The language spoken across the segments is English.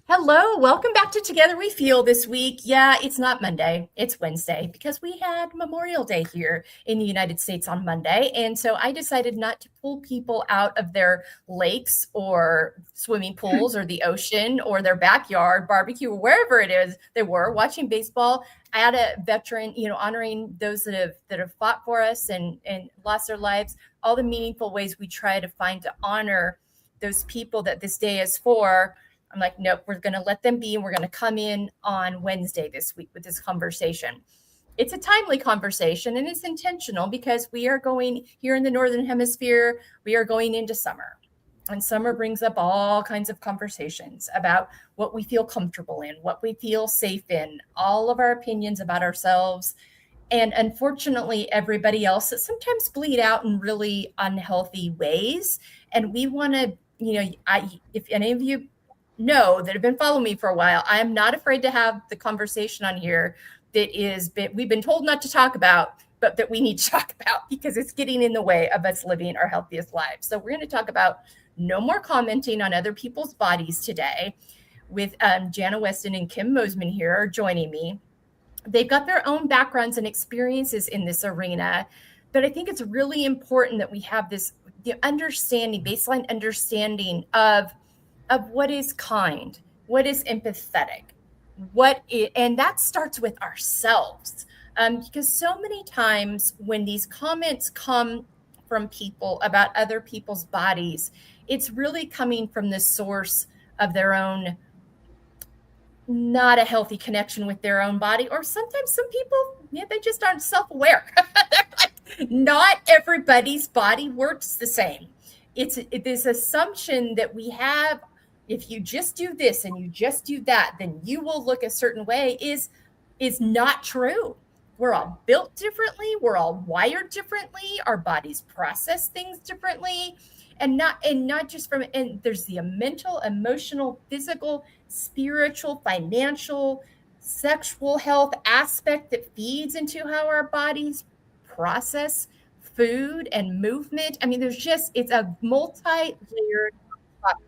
Hello, welcome back to Together We Feel this week. Yeah, it's not Monday, it's Wednesday because we had Memorial Day here in the United States on Monday. And so I decided not to pull people out of their lakes or swimming pools or the ocean or their backyard barbecue or wherever it is they were watching baseball at a veteran, honoring those that have fought for us and lost their lives, all the meaningful ways we try to find to honor those people that this day is for. I'm like, nope, we're going to let them be. And we're going to come in on Wednesday this week with this conversation. It's a timely conversation and it's intentional because we are going here in the Northern Hemisphere. We are going into summer, and summer brings up all kinds of conversations about what we feel comfortable in, what we feel safe in, all of our opinions about ourselves. And unfortunately, everybody else that sometimes bleed out in really unhealthy ways. And we want to, if any of you know that have been following me for a while, I am not afraid to have the conversation on here we've been told not to talk about, but that we need to talk about because it's getting in the way of us living our healthiest lives. So we're going to talk about no more commenting on other people's bodies today with Jana Weston and Kim Mosman here are joining me. They've got their own backgrounds and experiences in this arena, but I think it's really important that we have the baseline understanding of what is kind, what is empathetic, and that starts with ourselves. Because so many times when these comments come from people about other people's bodies, it's really coming from the source of their own, not a healthy connection with their own body. Or sometimes some people, they just aren't self-aware. Not everybody's body works the same. It's this assumption that we have, if you just do this and you just do that, then you will look a certain way is not true. We're all built differently. We're all wired differently. Our bodies process things differently. And not just and there's the mental, emotional, physical, spiritual, financial, sexual health aspect that feeds into how our bodies process food and movement. I mean, it's a multi-layered topic.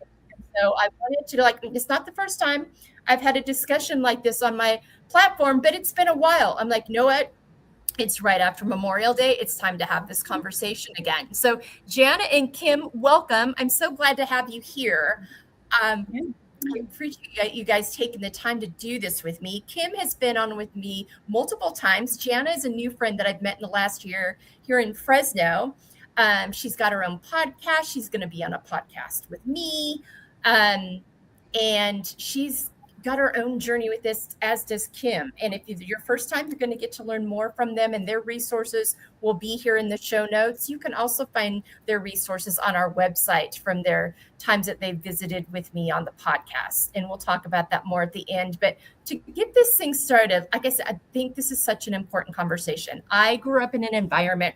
So I wanted to it's not the first time I've had a discussion like this on my platform, but it's been a while. I'm like, you know what? It's right after Memorial Day. It's time to have this conversation again. So Jana and Kim, welcome. I'm so glad to have you here. I appreciate you guys taking the time to do this with me. Kim has been on with me multiple times. Jana is a new friend that I've met in the last year here in Fresno. She's got her own podcast. She's going to be on a podcast with me. And she's got her own journey with this, as does Kim. And if it's your first time, you're going to get to learn more from them, and their resources will be here in the show notes. You can also find their resources on our website from their times that they've visited with me on the podcast. And we'll talk about that more at the end. But to get this thing started, like I said, I think this is such an important conversation. I grew up in an environment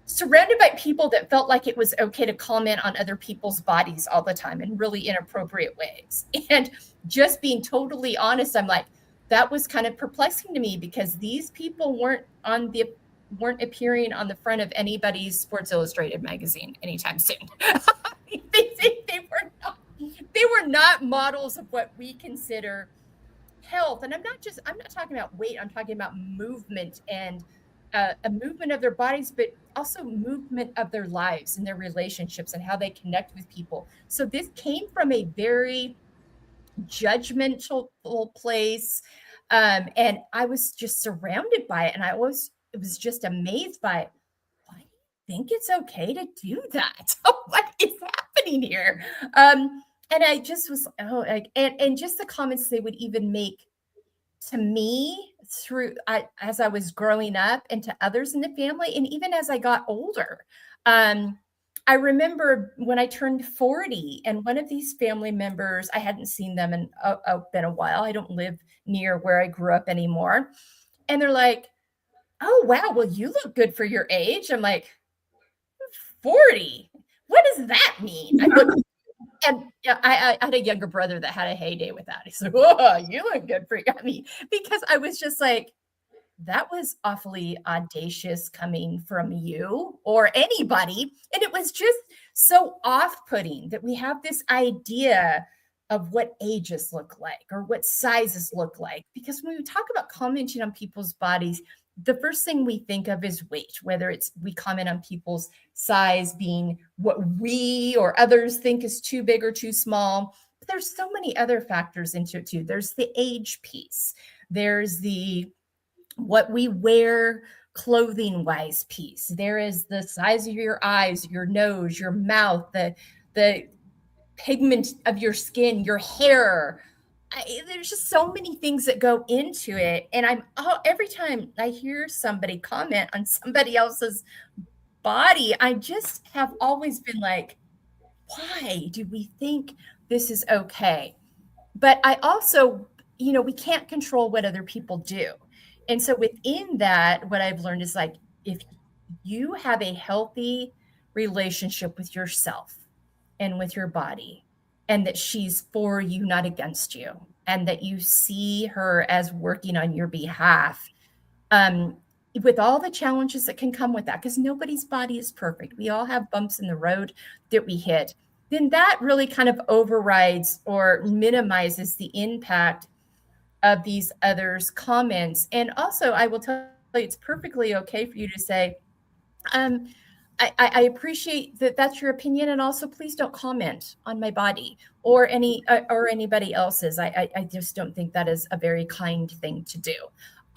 surrounded by people that felt like it was okay to comment on other people's bodies all the time in really inappropriate ways. And just being totally honest, I'm like, that was kind of perplexing to me because these people weren't appearing on the front of anybody's Sports Illustrated magazine anytime soon. They were not models of what we consider health. And I'm not talking about weight, I'm talking about movement and a movement of their bodies, but also movement of their lives and their relationships and how they connect with people. So this came from a very judgmental place. And I was just surrounded by it. And I was just amazed by, why do you think it's okay to do that? What is happening here? And I just was, and just the comments they would even make to me as I was growing up and to others in the family. And even as I got older, I remember when I turned 40 and one of these family members, I hadn't seen them in been a while. I don't live near where I grew up anymore. And they're like, oh, wow, well, you look good for your age. I'm like, 40? What does that mean? And I had a younger brother that had a heyday with that. He said, "Whoa, you look good for you." I mean, because I was just like, that was awfully audacious coming from you or anybody. And it was just so off-putting that we have this idea of what ages look like or what sizes look like. Because when we talk about commenting on people's bodies, the first thing we think of is weight, whether it's we comment on people's size being what we or others think is too big or too small. But there's so many other factors into it too. There's the age piece. There's the what we wear clothing wise piece. There is the size of your eyes, your nose, your mouth, the pigment of your skin, your hair. There's just so many things that go into it. And every time I hear somebody comment on somebody else's body, I just have always been like, why do we think this is okay? But I also, we can't control what other people do. And so within that, what I've learned is like, if you have a healthy relationship with yourself and with your body, and that she's for you, not against you, and that you see her as working on your behalf, with all the challenges that can come with that, because nobody's body is perfect. We all have bumps in the road that we hit. Then that really kind of overrides or minimizes the impact of these others' comments. And also, I will tell you, it's perfectly okay for you to say, I appreciate that that's your opinion, and also please don't comment on my body or anybody else's. I just don't think that is a very kind thing to do.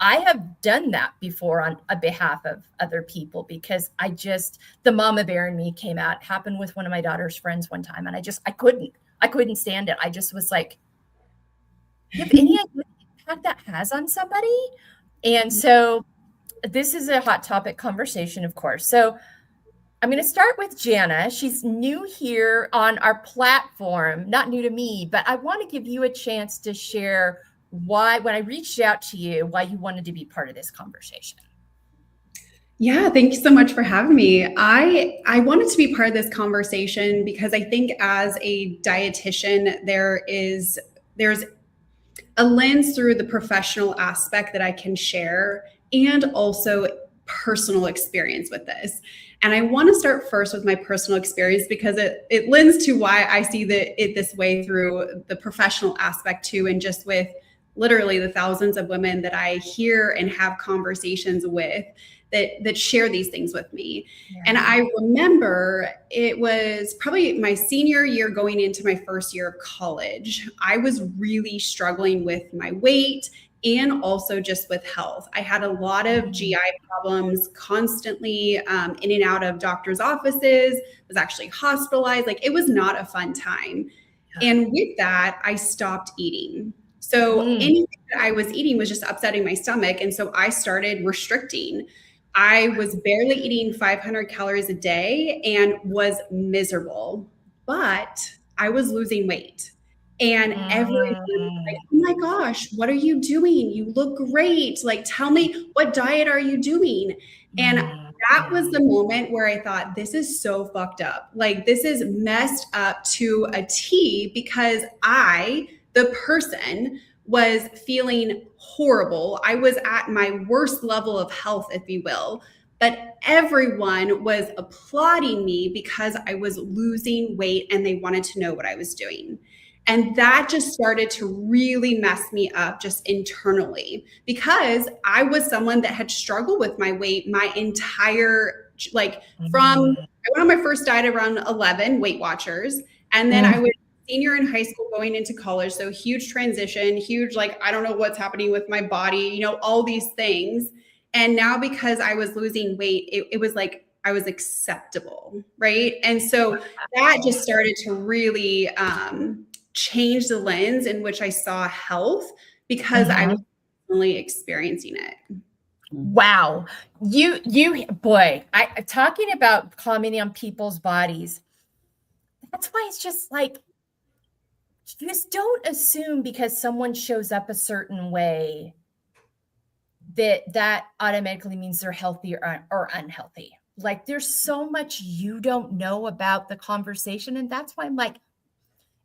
I have done that before on behalf of other people, because the mama bear in me came out. It happened with one of my daughter's friends one time, and I couldn't stand it. I just was like, you have any idea the impact that has on somebody? And so this is a hot topic conversation, of course. So I'm going to start with Jana. She's new here on our platform, not new to me, but I want to give you a chance to share why, when I reached out to you, why you wanted to be part of this conversation. Yeah, thank you so much for having me. I wanted to be part of this conversation because I think as a dietitian, there's a lens through the professional aspect that I can share, and also personal experience with this. And I want to start first with my personal experience because it lends to why I see it this way through the professional aspect too, and just with literally the thousands of women that I hear and have conversations with that share these things with me. Yeah. And I remember it was probably my senior year going into my first year of college. I was really struggling with my weight and also just with health. I had a lot of GI problems constantly, in and out of doctor's offices, was actually hospitalized. Like, it was not a fun time. Yeah. And with that, I stopped eating. So anything that I was eating was just upsetting my stomach. And so I started restricting. I was barely eating 500 calories a day and was miserable, but I was losing weight. And everyone was like, oh my gosh, what are you doing? You look great. Like, tell me, what diet are you doing? And that was the moment where I thought, this is so fucked up. Like, this is messed up to a T, because I, the person, was feeling horrible. I was at my worst level of health, if you will, but everyone was applauding me because I was losing weight and they wanted to know what I was doing. And that just started to really mess me up just internally, because I was someone that had struggled with my weight my entire, like, I went on my first diet around 11, Weight Watchers. And then I was senior in high school going into college. So huge transition, huge, like, I don't know what's happening with my body, all these things. And now, because I was losing weight, it was like I was acceptable, right? And so that just started to really change the lens in which I saw health, because I was personally experiencing it. Wow. Boy, talking about commenting on people's bodies, that's why it's just like, just don't assume because someone shows up a certain way that automatically means they're healthy or unhealthy. Like, there's so much you don't know about the conversation. And that's why I'm like,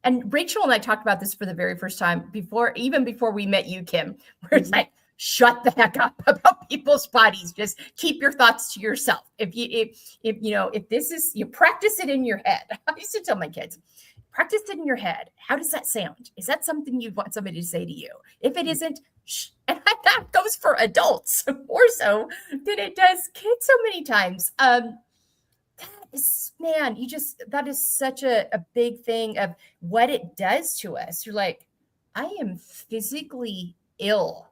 and Rachel and I talked about this for the very first time even before we met you, Kim, where it's like, shut the heck up about people's bodies. Just keep your thoughts to yourself. If this is, you practice it in your head. I used to tell my kids, practice it in your head. How does that sound? Is that something you'd want somebody to say to you? If it isn't, shh. And that goes for adults more so than it does kids so many times. Man, that is such a big thing of what it does to us. You're like, I am physically ill.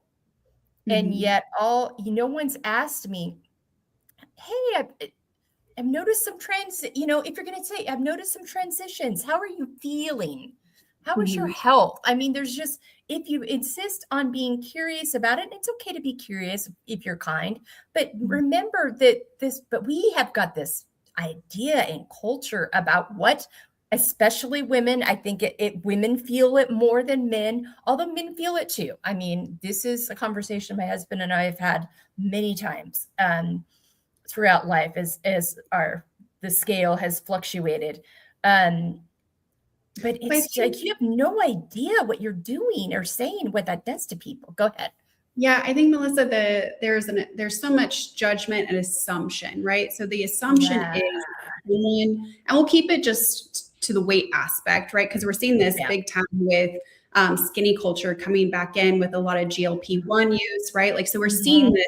And yet no one's asked me, hey, I've noticed some trends, if you're going to say, I've noticed some transitions. How are you feeling? How is your health? I mean, there's just, if you insist on being curious about it, and it's okay to be curious if you're kind, but remember but we have got this idea and culture about what, especially women, I think women feel it more than men, although men feel it too. I mean, this is a conversation my husband and I have had many times throughout life as the scale has fluctuated. But it's like you have no idea what you're doing or saying, what that does to people. Go ahead. Yeah, I think, Melissa, there's so much judgment and assumption, right? So the assumption is, and we'll keep it just to the weight aspect, right? Because we're seeing this big time with skinny culture coming back in with a lot of GLP-1 use, right? Like, so we're seeing this,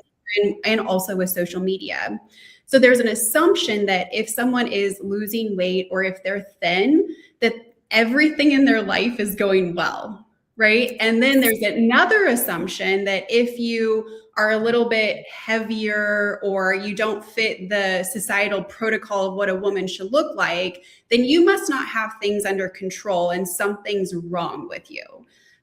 and also with social media. So there's an assumption that if someone is losing weight or if they're thin, that everything in their life is going well, right? And then there's another assumption that if you are a little bit heavier or you don't fit the societal protocol of what a woman should look like, then you must not have things under control and something's wrong with you.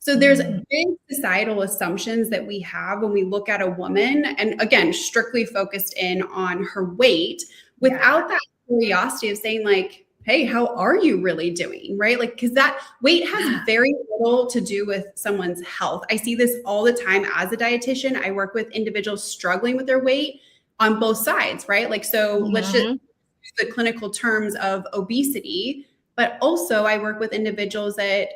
So there's big societal assumptions that we have when we look at a woman, and again, strictly focused in on her weight without that curiosity of saying like, hey, how are you really doing, right? Like, because that weight has very little to do with someone's health. I see this all the time as a dietitian. I work with individuals struggling with their weight on both sides, right? Like, so let's just use the clinical terms of obesity, but also I work with individuals that,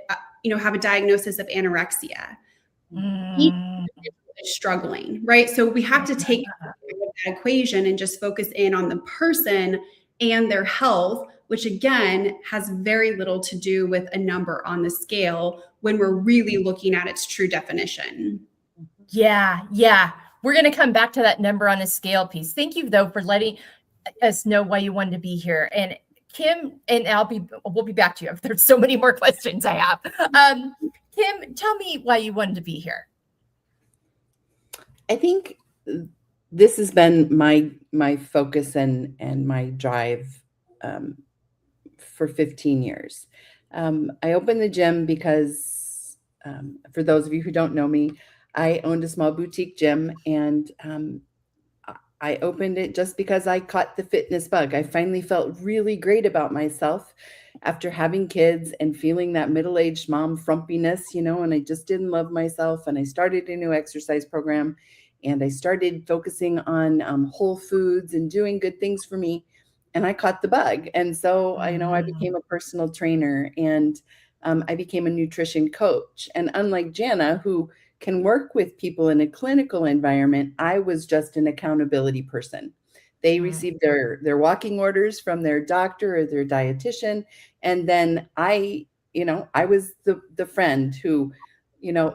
have a diagnosis of anorexia. Each individual is struggling, right? So we have to take that equation and just focus in on the person and their health, which again has very little to do with a number on the scale when we're really looking at its true definition. Yeah. We're going to come back to that number on a scale piece. Thank you, though, for letting us know why you wanted to be here. And Kim, and we'll be back to you. There's so many more questions I have. Kim, tell me why you wanted to be here. I think this has been my focus and my drive for 15 years. I opened the gym because, for those of you who don't know me, I owned a small boutique gym, and I opened it just because I caught the fitness bug. I finally felt really great about myself after having kids and feeling that middle-aged mom frumpiness, and I just didn't love myself. And I started a new exercise program, and I started focusing on whole foods and doing good things for me. And I caught the bug. And so, I became a personal trainer, and I became a nutrition coach. And unlike Jana, who can work with people in a clinical environment, I was just an accountability person. They received their walking orders from their doctor or their dietitian. And then I was the friend who,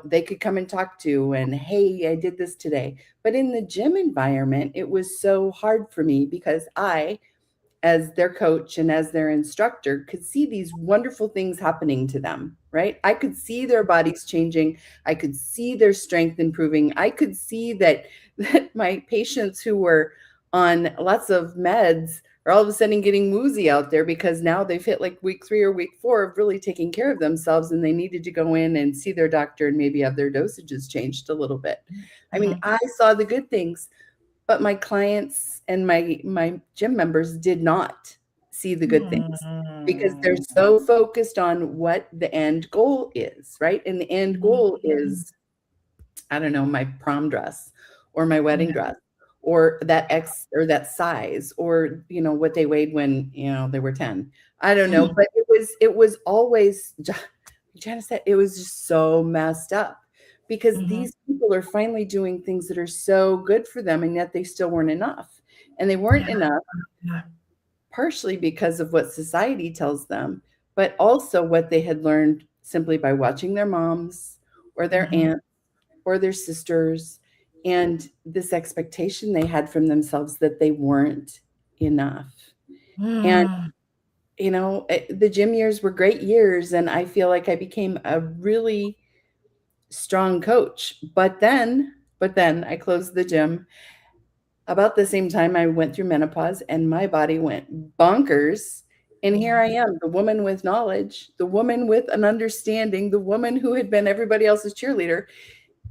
they could come and talk to, and, hey, I did this today. But in the gym environment, it was so hard for me because I, as their coach and as their instructor, could see these wonderful things happening to them, right? I could see their bodies changing. I could see their strength improving. I could see that my patients who were on lots of meds are all of a sudden getting woozy out there because now they've hit like week 3 or week 4 of really taking care of themselves, and they needed to go in and see their doctor and maybe have their dosages changed a little bit. I mean, I saw the good things, but my clients and my gym members did not see the good things because they're so focused on what the end goal is, right? And the end goal is, I don't know, my prom dress or my wedding dress or that size or, what they weighed when, they were 10. I don't know, but it was always, Jana said, it was just so messed up. Because these people are finally doing things that are so good for them, and yet they still weren't enough. And they weren't enough partially because of what society tells them, but also what they had learned simply by watching their moms or their aunts or their sisters, and this expectation they had from themselves that they weren't enough. And, Mm. the gym years were great years, and I feel like I became a really strong coach. But then I closed the gym about the same time I went through menopause, and my body went bonkers. And here I am, the woman with knowledge, the woman with an understanding, the woman who had been everybody else's cheerleader.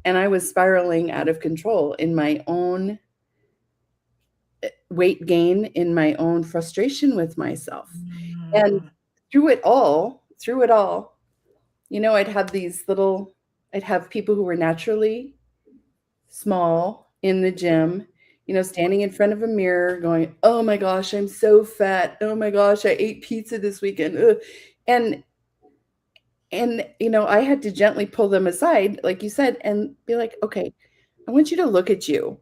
And I was spiraling out of control in my own weight gain, in my own frustration with myself. And Mm. through it all, I'd have people who were naturally small in the gym, standing in front of a mirror going, "Oh my gosh, I'm so fat. Oh my gosh, I ate pizza this weekend." Ugh. And I had to gently pull them aside, like you said, and be like, "Okay, I want you to look at you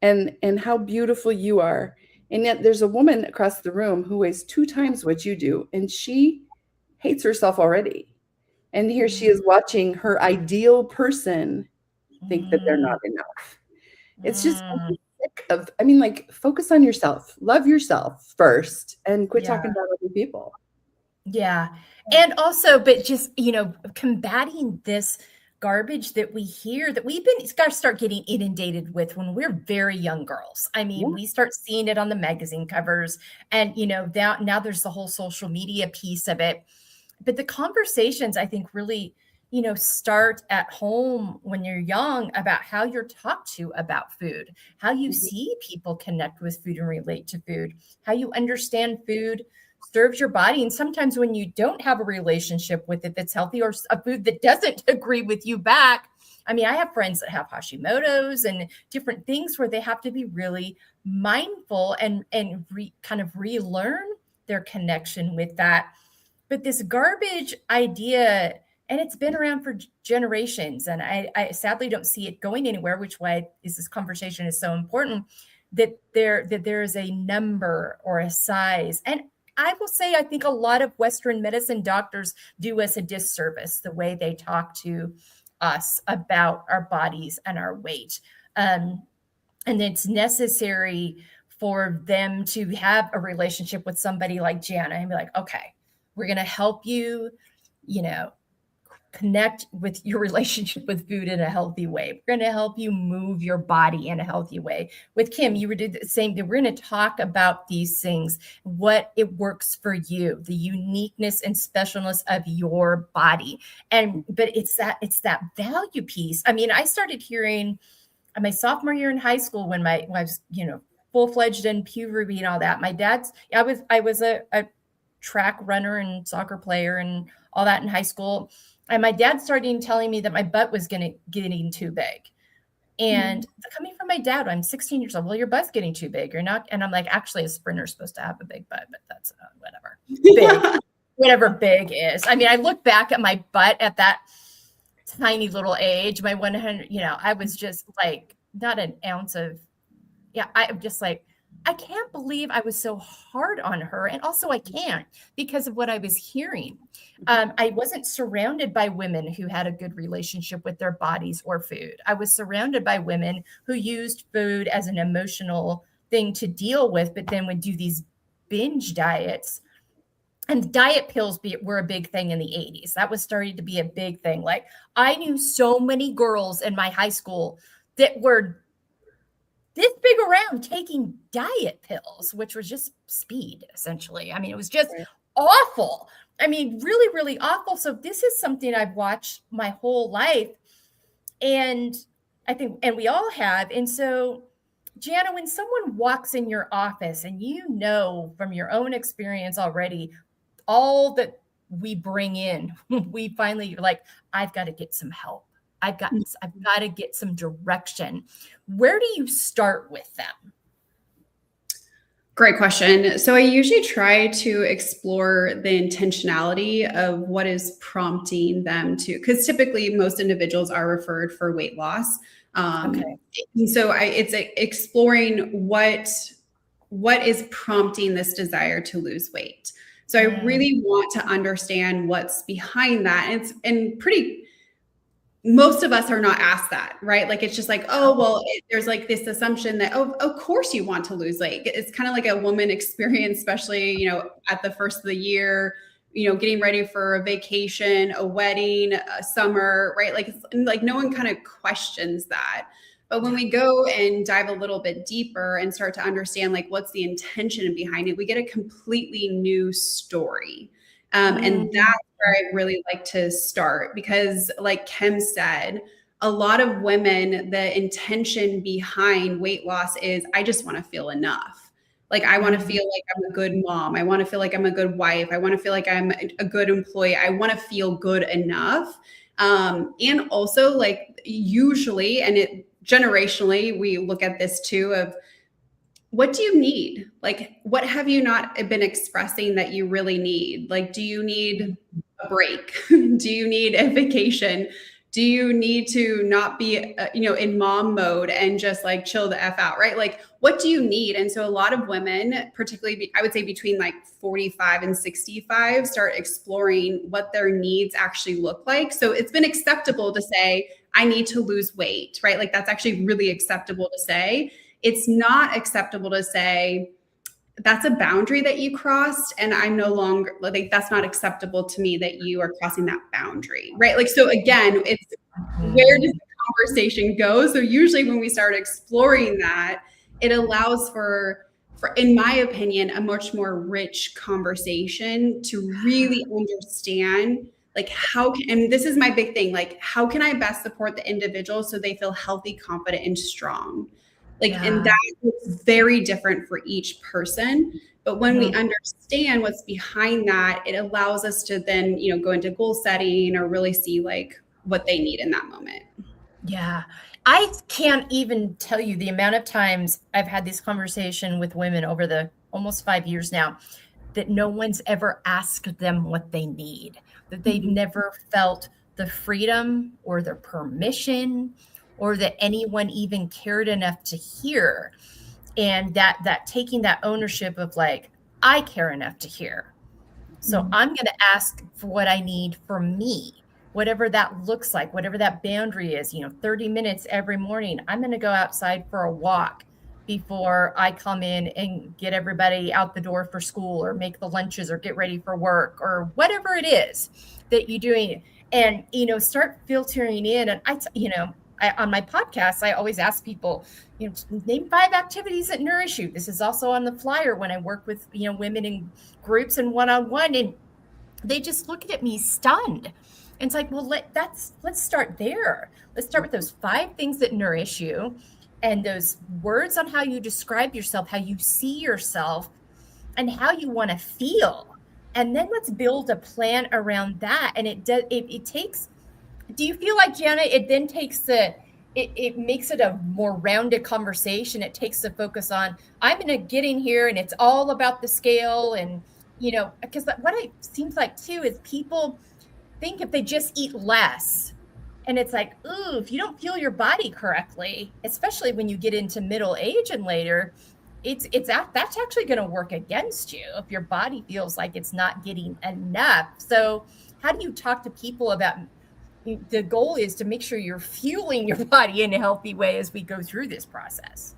and how beautiful you are." And yet there's a woman across the room who weighs 2 times what you do, and she hates herself already. And here she is watching her ideal person think that they're not enough. It's just Mm. sick of, I mean, like, focus on yourself, love yourself first, and quit Yeah. talking about other people. Yeah. And also, but just, combating this garbage that we hear that we've been got to start getting inundated with when we're very young girls. I mean, Yeah. we start seeing it on the magazine covers, and now there's the whole social media piece of it. But the conversations, I think, really, start at home when you're young about how you're talked to about food, how you Mhm. see people connect with food and relate to food, how you understand food serves your body. And sometimes when you don't have a relationship with it that's healthy, or a food that doesn't agree with you back. I mean, I have friends that have Hashimoto's and different things where they have to be really mindful and kind of relearn their connection with that. But this garbage idea, and it's been around for generations, and I sadly don't see it going anywhere, which why is this conversation is so important, that there is a number or a size. And I will say, I think a lot of Western medicine doctors do us a disservice the way they talk to us about our bodies and our weight. And it's necessary for them to have a relationship with somebody like Jana and be like, okay, we're going to help you, you know, connect with your relationship with food in a healthy way. We're going to help you move your body in a healthy way. With Kim, you were doing the same thing. We're going to talk about these things, what it works for you, the uniqueness and specialness of your body. But it's that value piece. I mean, I started hearing my sophomore year in high school when I was, full-fledged in puberty and all that. I was a track runner and soccer player and all that in high school. And my dad started telling me that my butt was getting too big. And coming from my dad, I'm 16 years old. Well, your butt's getting too big. You're not. And I'm like, actually, a sprinter's supposed to have a big butt, but that's whatever. Big, whatever big is. I mean, I look back at my butt at that tiny little age, my 100, I was just like, not an ounce of, I'm just like, I can't believe I was so hard on her. And also I can't, because of what I was hearing. I wasn't surrounded by women who had a good relationship with their bodies or food. I was surrounded by women who used food as an emotional thing to deal with, but then would do these binge diets. And diet pills were a big thing in the 80s. That was starting to be a big thing. Like, I knew so many girls in my high school that were this big around taking diet pills, which was just speed, essentially. I mean, it was just awful. I mean, really, really awful. So this is something I've watched my whole life. And I think, and we all have. And so, Jana, when someone walks in your office and you know from your own experience already, all that we bring in, we finally, you're like, I've got to get some help. I've got to get some direction. Where do you start with them? Great question. So I usually try to explore the intentionality of what is prompting them to, because typically most individuals are referred for weight loss. Okay. So it's exploring what is prompting this desire to lose weight. So I really want to understand what's behind that. And most of us are not asked that, right? Like, it's just like, oh, well, there's like this assumption that, oh, of course you want to lose weight. It's kind of like a woman experience, especially, at the first of the year, getting ready for a vacation, a wedding, a summer, right? Like, it's like no one kind of questions that. But when we go and dive a little bit deeper and start to understand like what's the intention behind it, we get a completely new story. And that's where I really like to start, because like Kim said, a lot of women, the intention behind weight loss is, I just want to feel enough. Like, I want to feel like I'm a good mom. I want to feel like I'm a good wife. I want to feel like I'm a good employee. I want to feel good enough. And also, like, usually, and generationally, we look at this too, of what do you need? Like, what have you not been expressing that you really need? Like, do you need a break? Do you need a vacation? Do you need to not be, in mom mode and just like chill the F out, right? Like, what do you need? And so a lot of women, particularly, I would say between like 45 and 65, start exploring what their needs actually look like. So it's been acceptable to say, I need to lose weight, right? Like, that's actually really acceptable to say. It's not acceptable to say, that's a boundary that you crossed, and I'm no longer, like, that's not acceptable to me that you are crossing that boundary, right? Like, so again, it's where does the conversation go? So usually when we start exploring that, it allows for, in my opinion, a much more rich conversation to really understand, like, and this is my big thing, like, how can I best support the individual so they feel healthy, confident, and strong? Like, and that is very different for each person. But when we understand what's behind that, it allows us to then, go into goal setting or really see like what they need in that moment. Yeah. I can't even tell you the amount of times I've had this conversation with women over the almost 5 years now, that no one's ever asked them what they need, that they've never felt the freedom or the permission, or that anyone even cared enough to hear. And that taking that ownership of like, I care enough to hear. So I'm going to ask for what I need for me, whatever that looks like, whatever that boundary is, 30 minutes every morning. I'm going to go outside for a walk before I come in and get everybody out the door for school, or make the lunches, or get ready for work, or whatever it is that you're doing. And, start filtering in. And on my podcast, I always ask people, name 5 activities that nourish you. This is also on the flyer when I work with, women in groups and one-on-one, and they just look at me stunned. And it's like, well, let's start there. Let's start with those 5 things that nourish you, and those words on how you describe yourself, how you see yourself, and how you want to feel. And then let's build a plan around that. And it takes, do you feel like, Jana, it then takes it makes it a more rounded conversation? It takes the focus on, I'm going to get in here and it's all about the scale. And, because what it seems like too is people think if they just eat less, and it's like, ooh, if you don't feel your body correctly, especially when you get into middle age and later, that's actually going to work against you if your body feels like it's not getting enough. So how do you talk to people about, the goal is to make sure you're fueling your body in a healthy way as we go through this process?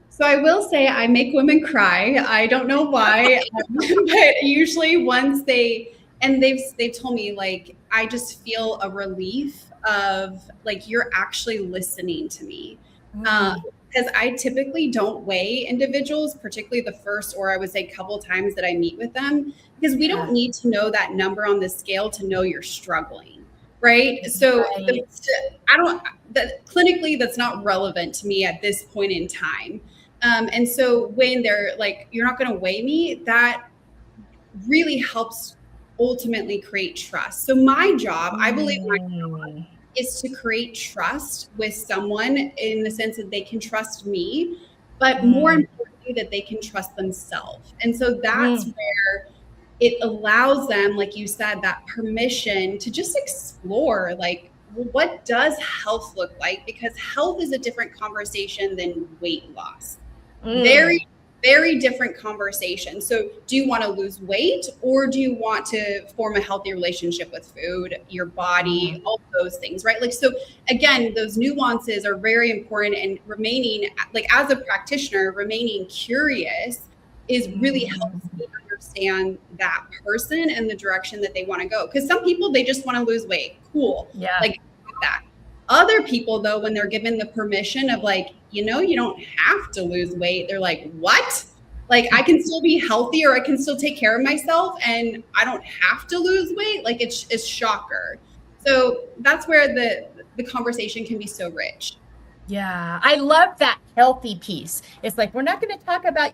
So I will say I make women cry. I don't know why, but usually once they've told me, like, I just feel a relief of like, you're actually listening to me. Because I typically don't weigh individuals, particularly the first, or I would say couple times that I meet with them, because we don't need to know that number on the scale to know you're struggling. Right. So clinically, that's not relevant to me at this point in time. And so when they're like, you're not going to weigh me, that really helps ultimately create trust. So my job, I believe my job is to create trust with someone in the sense that they can trust me, but more importantly, that they can trust themselves. And so that's where it allows them, like you said, that permission to just explore, like, well, what does health look like? Because health is a different conversation than weight loss. Very very different conversation. So do you want to lose weight, or do you want to form a healthy relationship with food, your body, all those things, right? Like, so again, those nuances are very important, and remaining, like, as a practitioner, remaining curious is really helps me understand that person and the direction that they want to go. Because some people, they just want to lose weight. Cool. Yeah. Like that. Other people, though, when they're given the permission of, like, you don't have to lose weight, they're like, what? Like, I can still be healthy, or I can still take care of myself, and I don't have to lose weight. Like, it's shocker. So that's where the conversation can be so rich. Yeah, I love that healthy piece. It's like, we're not going to talk about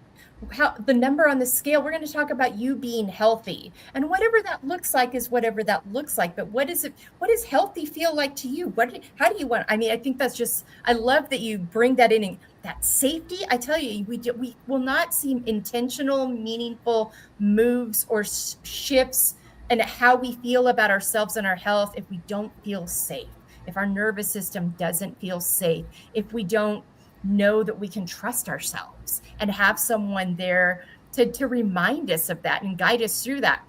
how the number on the scale. We're going to talk about you being healthy, and whatever that looks like is whatever that looks like. But what does healthy feel like to you? How do you want? I mean, I think that's just, I love that you bring that in, and that safety. I tell you, we will not see intentional, meaningful moves or shifts in how we feel about ourselves and our health if we don't feel safe. If our nervous system doesn't feel safe, if we don't know that we can trust ourselves and have someone there to remind us of that and guide us through that.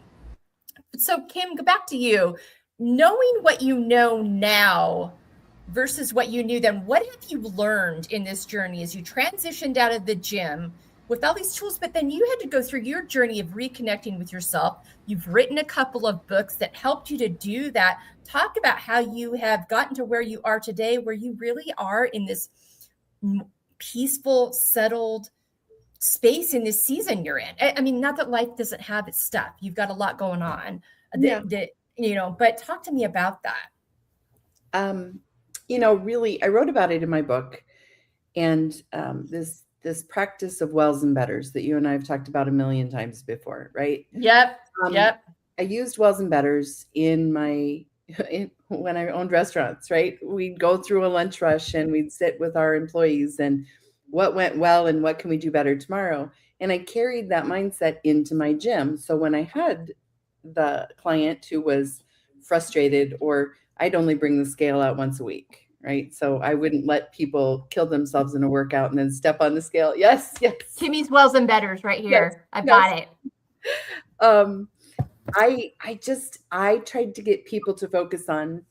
So, Kim, go back to you. Knowing what you know now versus what you knew then, what have you learned in this journey as you transitioned out of the gym with all these tools, but then you had to go through your journey of reconnecting with yourself? You've written a couple of books that helped you to do that. Talk about how you have gotten to where you are today, where you really are in this peaceful, settled space in this season you're in. I mean, not that life doesn't have its stuff. You've got a lot going on, but talk to me about that. Really, I wrote about it in my book, and this practice of wells and betters that you and I have talked about a million times before, right? Yep. I used wells and betters when I owned restaurants, right? We'd go through a lunch rush and we'd sit with our employees and what went well and what can we do better tomorrow? And I carried that mindset into my gym. So when I had the client who was frustrated, or I'd only bring the scale out once a week, right? So I wouldn't let people kill themselves in a workout and then step on the scale. Yes. Kimmy's wells and betters right here. I've got it. I tried to get people to focus on,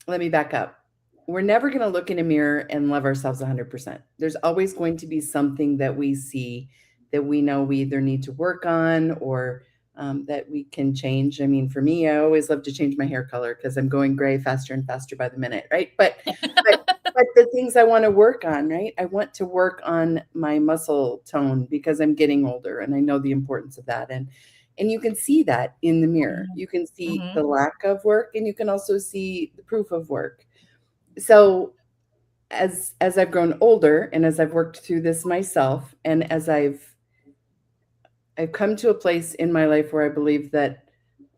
let me back up. We're never going to look in a mirror and love ourselves 100%. There's always going to be something that we see that we know we either need to work on or that we can change. I mean, for me, I always love to change my hair color because I'm going gray faster and faster by the minute, right? But the things I want to work on, right? I want to work on my muscle tone because I'm getting older, and I know the importance of that. And you can see that in the mirror. You can see the lack of work, and you can also see the proof of work. So as I've grown older, and as I've worked through this myself, and as I've come to a place in my life where I believe that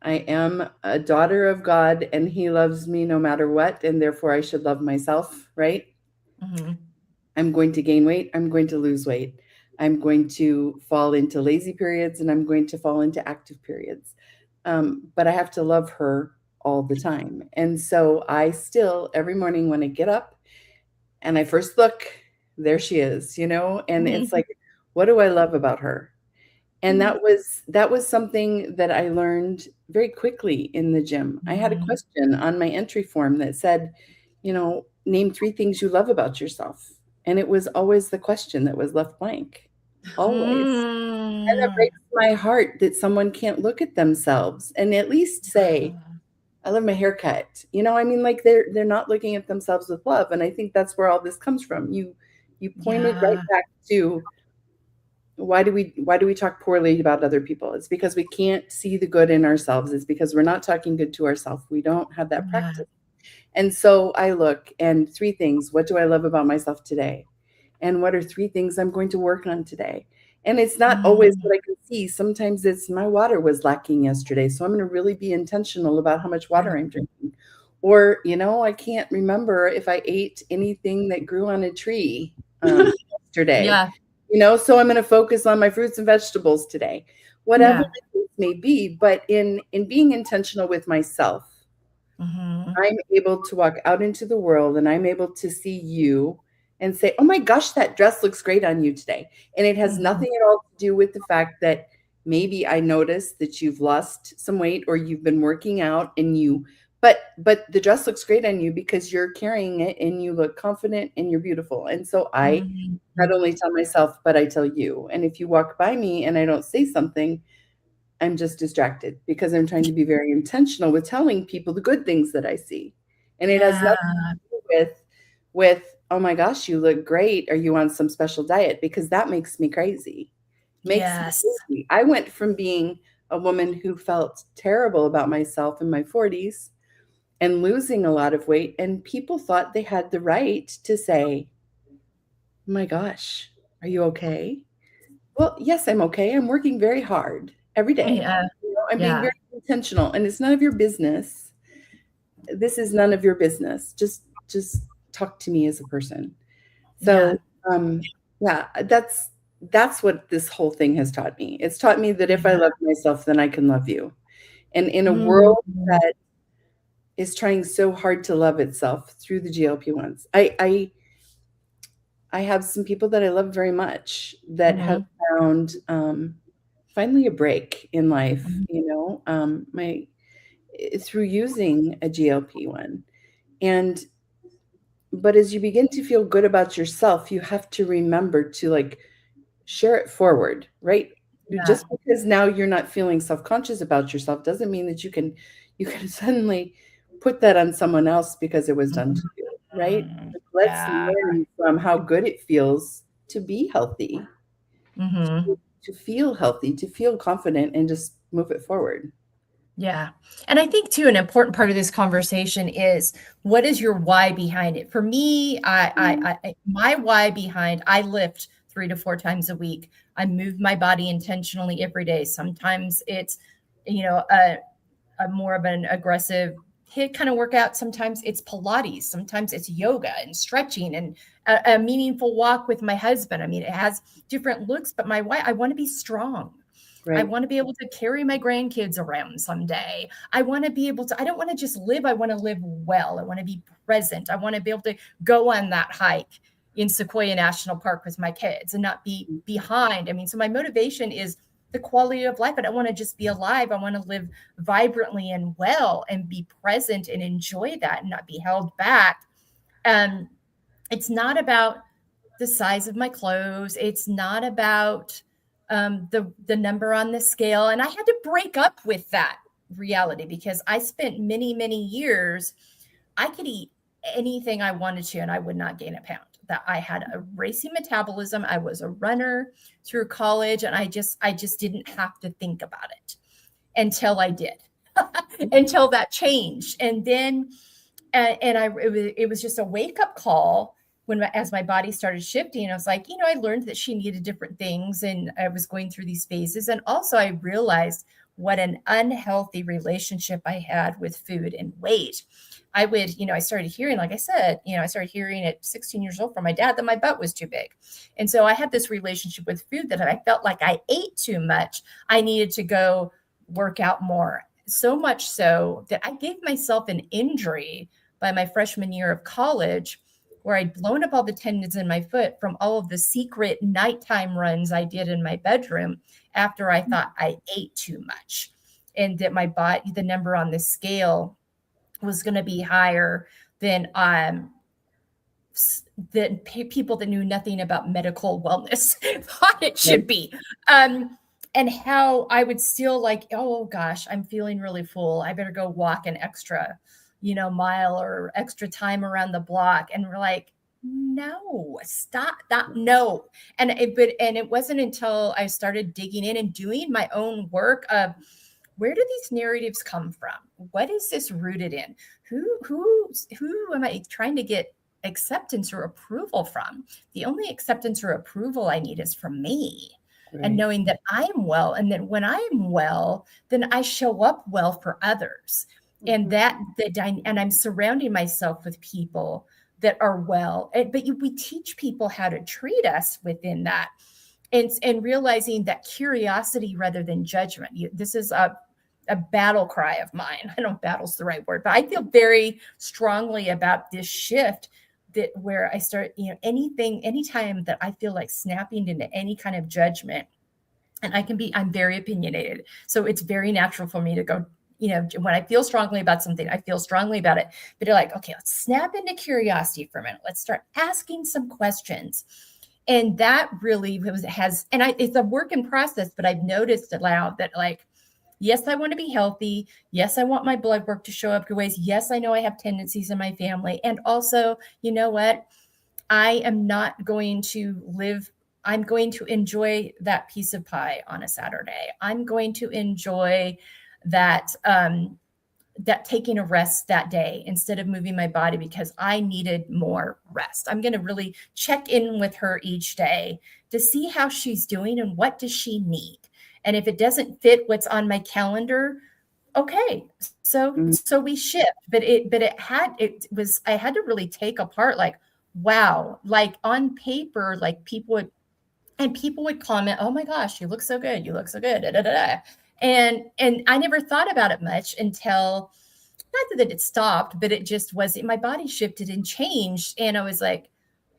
I am a daughter of God and He loves me no matter what, and therefore I should love myself, right? I'm going to gain weight. I'm going to lose weight. I'm going to fall into lazy periods, and I'm going to fall into active periods. But I have to love her all the time. And so I still, every morning when I get up and I first look, there she is, and it's like, what do I love about her? And that was something that I learned very quickly in the gym. I had a question on my entry form that said, name 3 things you love about yourself. And it was always the question that was left blank. Always. And it breaks my heart that someone can't look at themselves and at least say, I love my haircut. I mean, like they're not looking at themselves with love. And I think that's where all this comes from. You pointed right back to, why do we talk poorly about other people? It's because we can't see the good in ourselves. It's because we're not talking good to ourselves. We don't have that practice. And so I look, and 3 things. What do I love about myself today? And what are 3 things I'm going to work on today? And it's not always what I can see. Sometimes it's my water was lacking yesterday, so I'm going to really be intentional about how much water I'm drinking. Or, I can't remember if I ate anything that grew on a tree yesterday. So I'm going to focus on my fruits and vegetables today. Whatever the case may be, but in being intentional with myself, I'm able to walk out into the world, and I'm able to see you and say, oh my gosh, that dress looks great on you today. And it has nothing at all to do with the fact that maybe I noticed that you've lost some weight or you've been working out and but the dress looks great on you because you're carrying it and you look confident and you're beautiful. And so I not only tell myself, but I tell you. And if you walk by me and I don't say something, I'm just distracted because I'm trying to be very intentional with telling people the good things that I see. And it has nothing to do with, oh my gosh, you look great. Are you on some special diet? Because that makes me crazy. Makes me crazy. I went from being a woman who felt terrible about myself in my 40s and losing a lot of weight. And people thought they had the right to say, oh my gosh, are you okay? Well, yes, I'm okay. I'm working very hard every day. I'm being very intentional, and it's none of your business. This is none of your business. Just talk to me as a person. So, that's what this whole thing has taught me. It's taught me that if I love myself, then I can love you. And in a world that is trying so hard to love itself through the GLP-1s, I have some people that I love very much that have found finally a break in life, through using a GLP-1. But as you begin to feel good about yourself, you have to remember to share it forward, right? Just because now you're not feeling self-conscious about yourself doesn't mean that you can suddenly put that on someone else because it was done to you, right? Let's learn from how good it feels to be healthy, to feel healthy, to feel confident, and just move it forward. Yeah. And I think too, an important part of this conversation is, what is your why behind it? For me, my why behind, I lift 3 to 4 times a week. I move my body intentionally every day. Sometimes it's, a more of an aggressive HIIT kind of workout. Sometimes it's Pilates. Sometimes it's yoga and stretching and a meaningful walk with my husband. I mean, it has different looks, but my why, I want to be strong. Right. I want to be able to carry my grandkids around someday. I want to be able to, I don't want to just live. I want to live well. I want to be present. I want to be able to go on that hike in Sequoia National Park with my kids and not be behind. I mean, so my motivation is the quality of life. I don't want to just be alive. I want to live vibrantly and well and be present and enjoy that and not be held back. It's not about the size of my clothes. It's not about the number on the scale. And I had to break up with that reality because I spent many, many years, I could eat anything I wanted to and I would not gain a pound. That I had a racing metabolism. I was a runner through college and I just didn't have to think about it until I did, until that changed. And then, it was just a wake up call as my body started shifting. I was like, I learned that she needed different things and I was going through these phases. And also I realized what an unhealthy relationship I had with food and weight. I started hearing, like I said, I started hearing at 16 years old from my dad that my butt was too big. And so I had this relationship with food that I felt like I ate too much. I needed to go work out more. So much so that I gave myself an injury by my freshman year of college where I'd blown up all the tendons in my foot from all of the secret nighttime runs I did in my bedroom after I thought I ate too much. And that my body, the number on the scale was going to be higher than people that knew nothing about medical wellness thought it should be. And how I would still oh gosh, I'm feeling really full. I better go walk an extra, mile or extra time around the block. And we're like, no, stop that. No. And it wasn't until I started digging in and doing my own work of, where do these narratives come from? What is this rooted in? Who am I trying to get acceptance or approval from? The only acceptance or approval I need is from me. Right. And knowing that I'm well, and that when I'm well, then I show up well for others. Mm-hmm. And I'm surrounding myself with people that are well. But we teach people how to treat us within that. And realizing that curiosity rather than judgment. This is a battle cry of mine. I don't know if battle's the right word, but I feel very strongly about this shift that where I start, anytime that I feel like snapping into any kind of judgment, and I'm very opinionated. So it's very natural for me to go, when I feel strongly about something, I feel strongly about it. But you're like, okay, let's snap into curiosity for a minute. Let's start asking some questions. And that really it's a work in process, but I've noticed aloud that, like, yes, I want to be healthy. Yes, I want my blood work to show up good ways. Yes, I know I have tendencies in my family. And also, you know what? I am not going to live. I'm going to enjoy that piece of pie on a Saturday. I'm going to enjoy that that taking a rest that day instead of moving my body because I needed more rest. I'm going to really check in with her each day to see how she's doing and what does she need. And if it doesn't fit what's on my calendar, okay, so we shift. But I had to really take apart, like, wow, like on paper, like people would comment, oh my gosh, you look so good, da, da, da, da. And I never thought about it much until, not that it stopped, but it just was, my body shifted and changed. And I was like,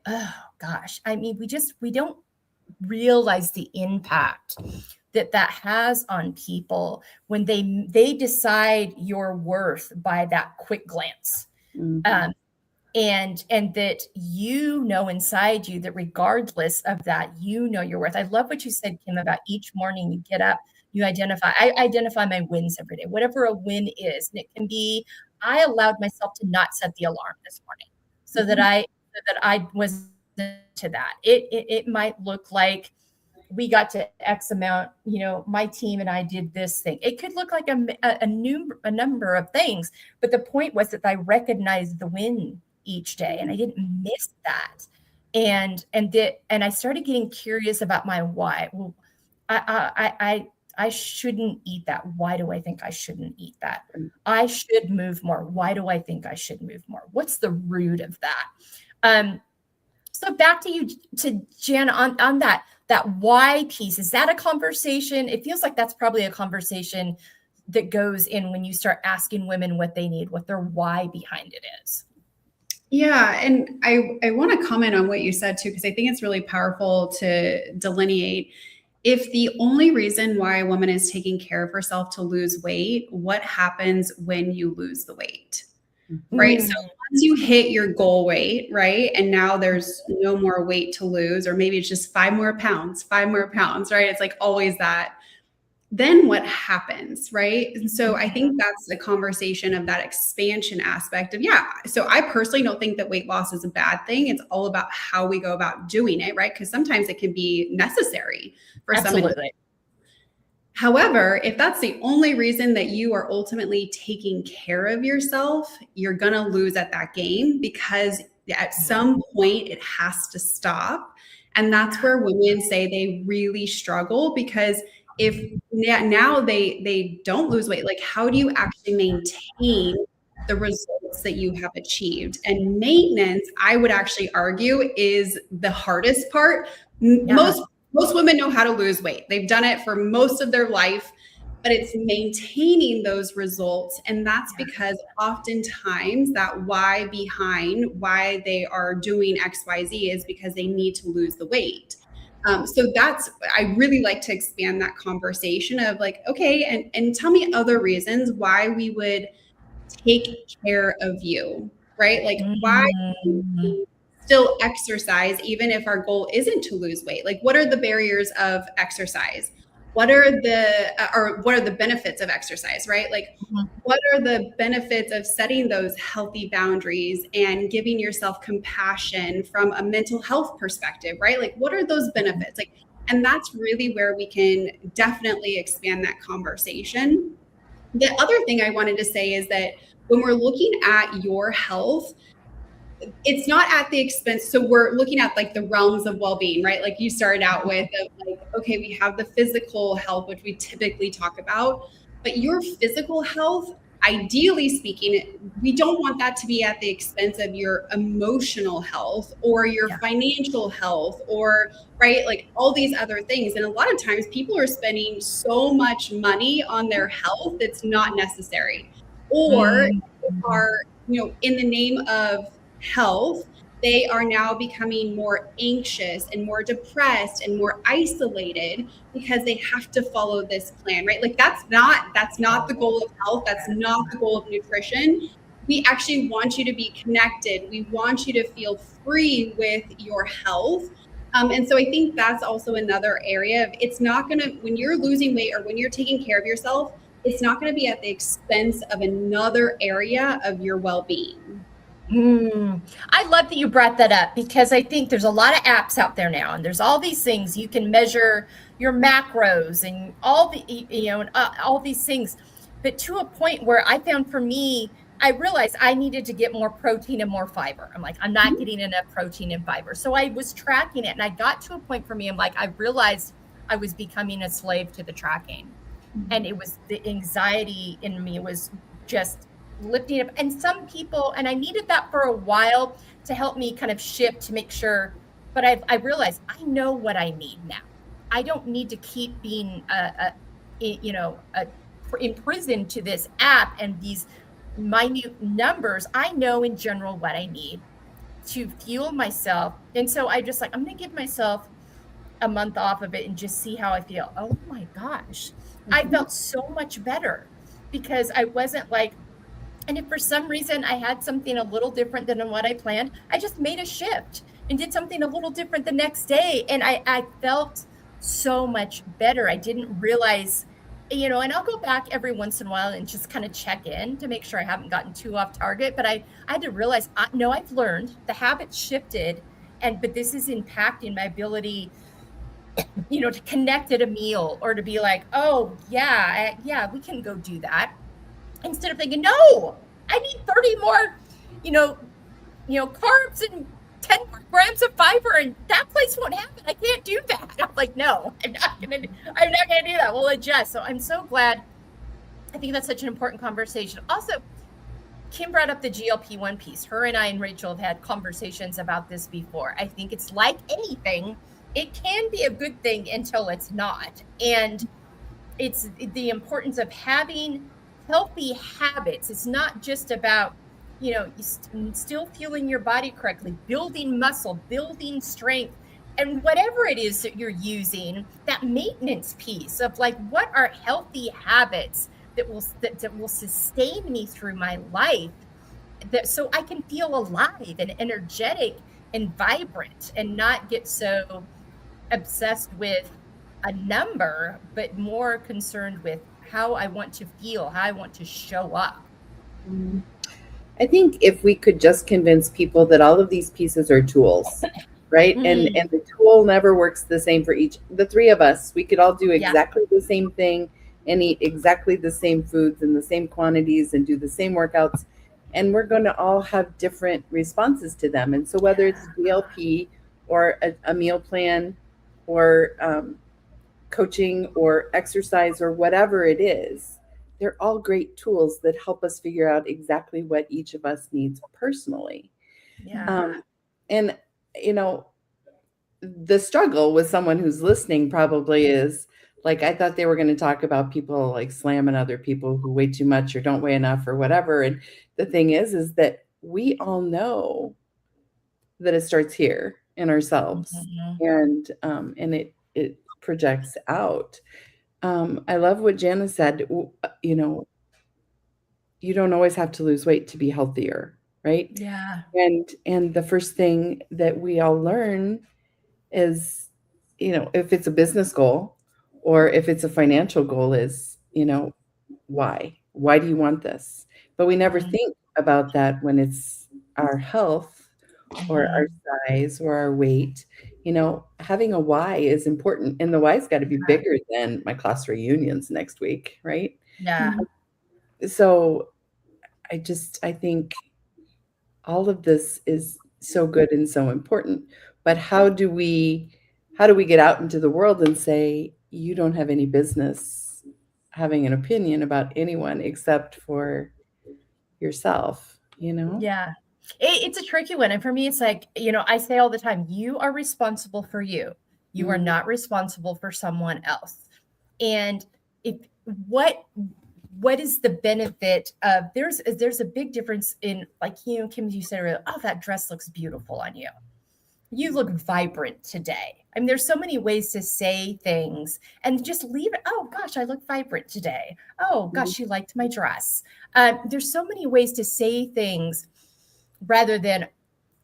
oh gosh, I mean, we don't realize the impact that has on people when they decide your worth by that quick glance. Mm-hmm. And that inside you that regardless of that, your worth. I love what you said, Kim, about each morning you get up, I identify my wins every day, whatever a win is. And it can be, I allowed myself to not set the alarm this morning so that I was to that. It might look like we got to X amount, my team and I did this thing. It could look like a number of things, but the point was that I recognized the win each day and I didn't miss that. And I started getting curious about my why. Well, I shouldn't eat that. Why do I think I shouldn't eat that? I should move more. Why do I think I should move more? What's the root of that? So back to you, to Jan, on that why piece. Is that a conversation? It feels like that's probably a conversation that goes in when you start asking women what they need, what their why behind it is. Yeah. And I want to comment on what you said too, because I think it's really powerful to delineate. If the only reason why a woman is taking care of herself to lose weight, what happens when you lose the weight? Right. So once you hit your goal weight, right, and now there's no more weight to lose, or maybe it's just 5 more pounds, right? It's like always that. Then what happens, right? And so I think that's the conversation of that expansion aspect of, yeah. So I personally don't think that weight loss is a bad thing. It's all about how we go about doing it, right? Because sometimes it can be necessary for Absolutely. However, if that's the only reason that you are ultimately taking care of yourself, you're going to lose at that game, because at some point it has to stop. And that's where women say they really struggle, because if now they don't lose weight, like how do you actually maintain the results that you have achieved? And maintenance, I would actually argue, is the hardest part. Yeah. Most women know how to lose weight. They've done it for most of their life, but it's maintaining those results. And that's because oftentimes that why behind why they are doing XYZ is because they need to lose the weight. So I really like to expand that conversation of like, okay, and tell me other reasons why we would take care of you, right? Like why still exercise, even if our goal isn't to lose weight? Like, what are the barriers of exercise? What are the benefits of exercise, right? Like, what are the benefits of setting those healthy boundaries and giving yourself compassion from a mental health perspective, right? Like, what are those benefits? Like, and that's really where we can definitely expand that conversation. The other thing I wanted to say is that when we're looking at your health, it's not at the expense. So we're looking at like the realms of well-being, right? Like you started out with like, okay, we have the physical health, which we typically talk about, but your physical health, ideally speaking, we don't want that to be at the expense of your emotional health or your financial health, or right, like all these other things. And a lot of times people are spending so much money on their health that's not necessary, or are, in the name of health, they are now becoming more anxious and more depressed and more isolated because they have to follow this plan, right? Like that's not the goal of health. That's not the goal of nutrition. We actually want you to be connected. We want you to feel free with your health. And so I think that's also another area of, it's not going to, when you're losing weight or when you're taking care of yourself, it's not going to be at the expense of another area of your well-being. I love that you brought that up, because I think there's a lot of apps out there now, and there's all these things you can measure your macros and all the, and all these things. But to a point where I found, for me, I realized I needed to get more protein and more fiber. I'm like, I'm not getting enough protein and fiber. So I was tracking it, and I got to a point for me, I'm like, I realized I was becoming a slave to the tracking. And it was the anxiety in me was just lifting up. And some people, and I needed that for a while to help me kind of shift to make sure, but I realized I know what I need now. I don't need to keep being imprisoned to this app and these minute numbers. I know in general what I need to fuel myself. And so I just like, I'm going to give myself a month off of it and just see how I feel. Oh my gosh. I felt so much better, because I wasn't like, and if for some reason I had something a little different than what I planned, I just made a shift and did something a little different the next day. And I felt so much better. I didn't realize, and I'll go back every once in a while and just kind of check in to make sure I haven't gotten too off target. But I had to realize, no, I've learned, the habit shifted, but this is impacting my ability to connect at a meal, or to be like, oh yeah, we can go do that, instead of thinking, no, I need 30 more, carbs and 10 more grams of fiber, and that place won't have it. I can't do that. I'm like, no, I'm not gonna do that. We'll adjust. So I'm so glad. I think that's such an important conversation. Also, Kim brought up the GLP-1 piece. Her and I and Rachel have had conversations about this before. I think it's like anything. It can be a good thing until it's not. And it's the importance of having healthy habits. It's not just about, still fueling your body correctly, building muscle, building strength, and whatever it is that you're using, that maintenance piece of like, what are healthy habits that will sustain me through my life, so I can feel alive and energetic and vibrant, and not get so obsessed with a number, but more concerned with how I want to feel, how I want to show up. I think if we could just convince people that all of these pieces are tools, right? And the tool never works the same for the three of us. We could all do exactly the same thing and eat exactly the same foods in the same quantities and do the same workouts. And we're going to all have different responses to them. And so whether it's DLP or a meal plan or coaching or exercise or whatever it is, they're all great tools that help us figure out exactly what each of us needs personally. And, the struggle with someone who's listening probably is like, I thought they were going to talk about people like slamming other people who weigh too much or don't weigh enough or whatever. And the thing is that we all know that it starts here in ourselves, and it projects out. I love what Jana said. You don't always have to lose weight to be healthier, right? Yeah. And the first thing that we all learn is, if it's a business goal or if it's a financial goal, is, why? Why do you want this? But we never think about that when it's our health or our size or our weight. Having a why is important, and the why's got to be bigger than my class reunions next week, right? Yeah. So I think all of this is so good and so important, but how do we get out into the world and say, you don't have any business having an opinion about anyone except for yourself, Yeah. It's a tricky one. And for me, it's like, I say all the time, you are responsible for you. You are not responsible for someone else. And what what is the benefit of, there's a big difference in, like, Kim, you said earlier, oh, that dress looks beautiful on you. You look vibrant today. I mean, there's so many ways to say things and just leave it. Oh gosh, I look vibrant today. Oh gosh, you liked my dress. There's so many ways to say things rather than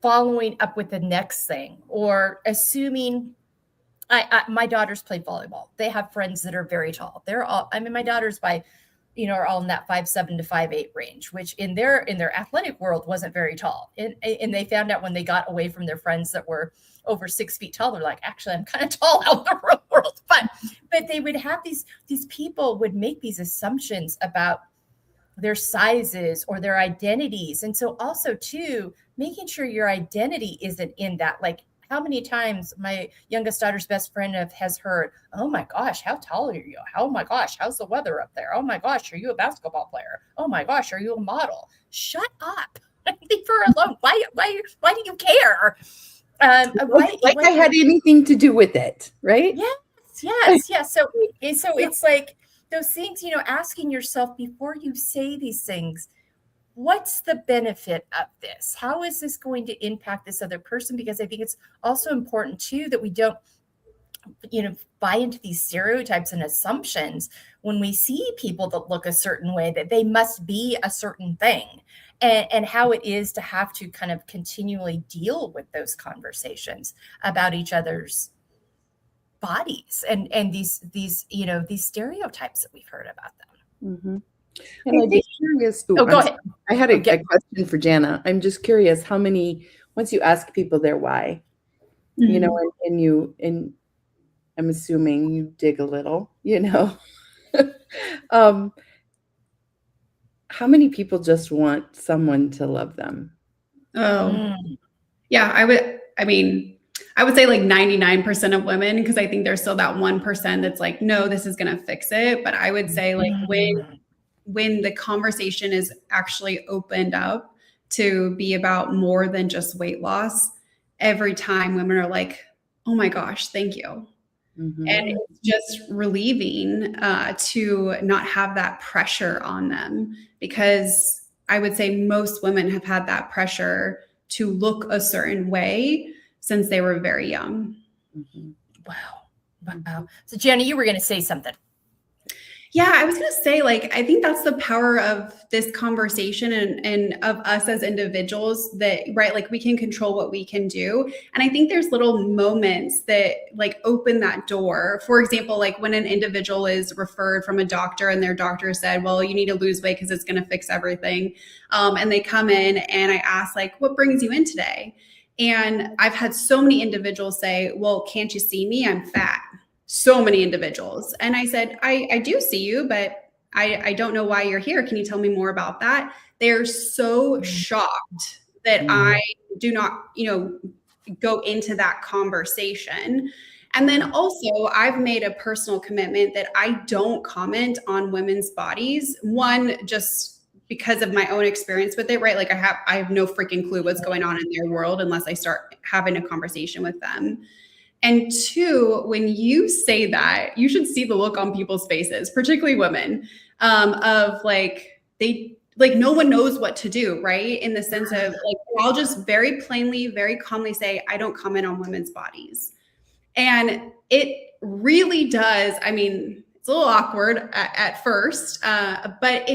following up with the next thing or assuming. My daughters play volleyball. They have friends that are very tall. They're all, I mean, my daughters are all in that 5'7" to 5'8" range, which in their athletic world wasn't very tall. And they found out when they got away from their friends that were over 6 feet tall, they're like, actually, I'm kind of tall out in the real world. But they would have these people would make these assumptions about their sizes or their identities. And so also too, making sure your identity isn't in that, like, how many times my youngest daughter's best friend has heard, oh my gosh, how tall are you? Oh my gosh, how's the weather up there? Oh my gosh, are you a basketball player? Oh my gosh, are you a model? Shut up. Leave her alone. Why do you care? Like I had anything to do with it, right? Yes. So it's like those things, asking yourself before you say these things, what's the benefit of this? How is this going to impact this other person? Because I think it's also important too that we don't, buy into these stereotypes and assumptions when we see people that look a certain way, that they must be a certain thing, and how it is to have to kind of continually deal with those conversations about each other's bodies and these stereotypes that we've heard about them. Mm-hmm. And I'd be curious. Go ahead. I had a question for Jana. I'm just curious how many, once you ask people their why, and I'm assuming you dig a little, how many people just want someone to love them? Oh, yeah. I would say like 99% of women, because I think there's still that 1% that's like, no, this is going to fix it. But I would say like when the conversation is actually opened up to be about more than just weight loss, every time women are like, oh my gosh, thank you. Mm-hmm. And it's just relieving to not have that pressure on them, because I would say most women have had that pressure to look a certain way since they were very young. Mm-hmm. Wow. So Jana, you were going to say something. Yeah, I was going to say, like, I think that's the power of this conversation and of us as individuals that, right, like we can control what we can do. And I think there's little moments that like open that door. For example, like when an individual is referred from a doctor and their doctor said, well, you need to lose weight because it's going to fix everything. And they come in and I ask, like, what brings you in today? And I've had so many individuals say, well, can't you see me? I'm fat. So many individuals. And I said, I do see you, but I don't know why you're here. Can you tell me more about that? They're so shocked that I do not, go into that conversation. And then also I've made a personal commitment that I don't comment on women's bodies. One, just because of my own experience with it, right? Like I have no freaking clue what's going on in their world unless I start having a conversation with them. And two, when you say that, you should see the look on people's faces, particularly women, of like, no one knows what to do, right? In the sense of like, I'll just very plainly, very calmly say, I don't comment on women's bodies. And it really does. I mean, it's a little awkward at first, but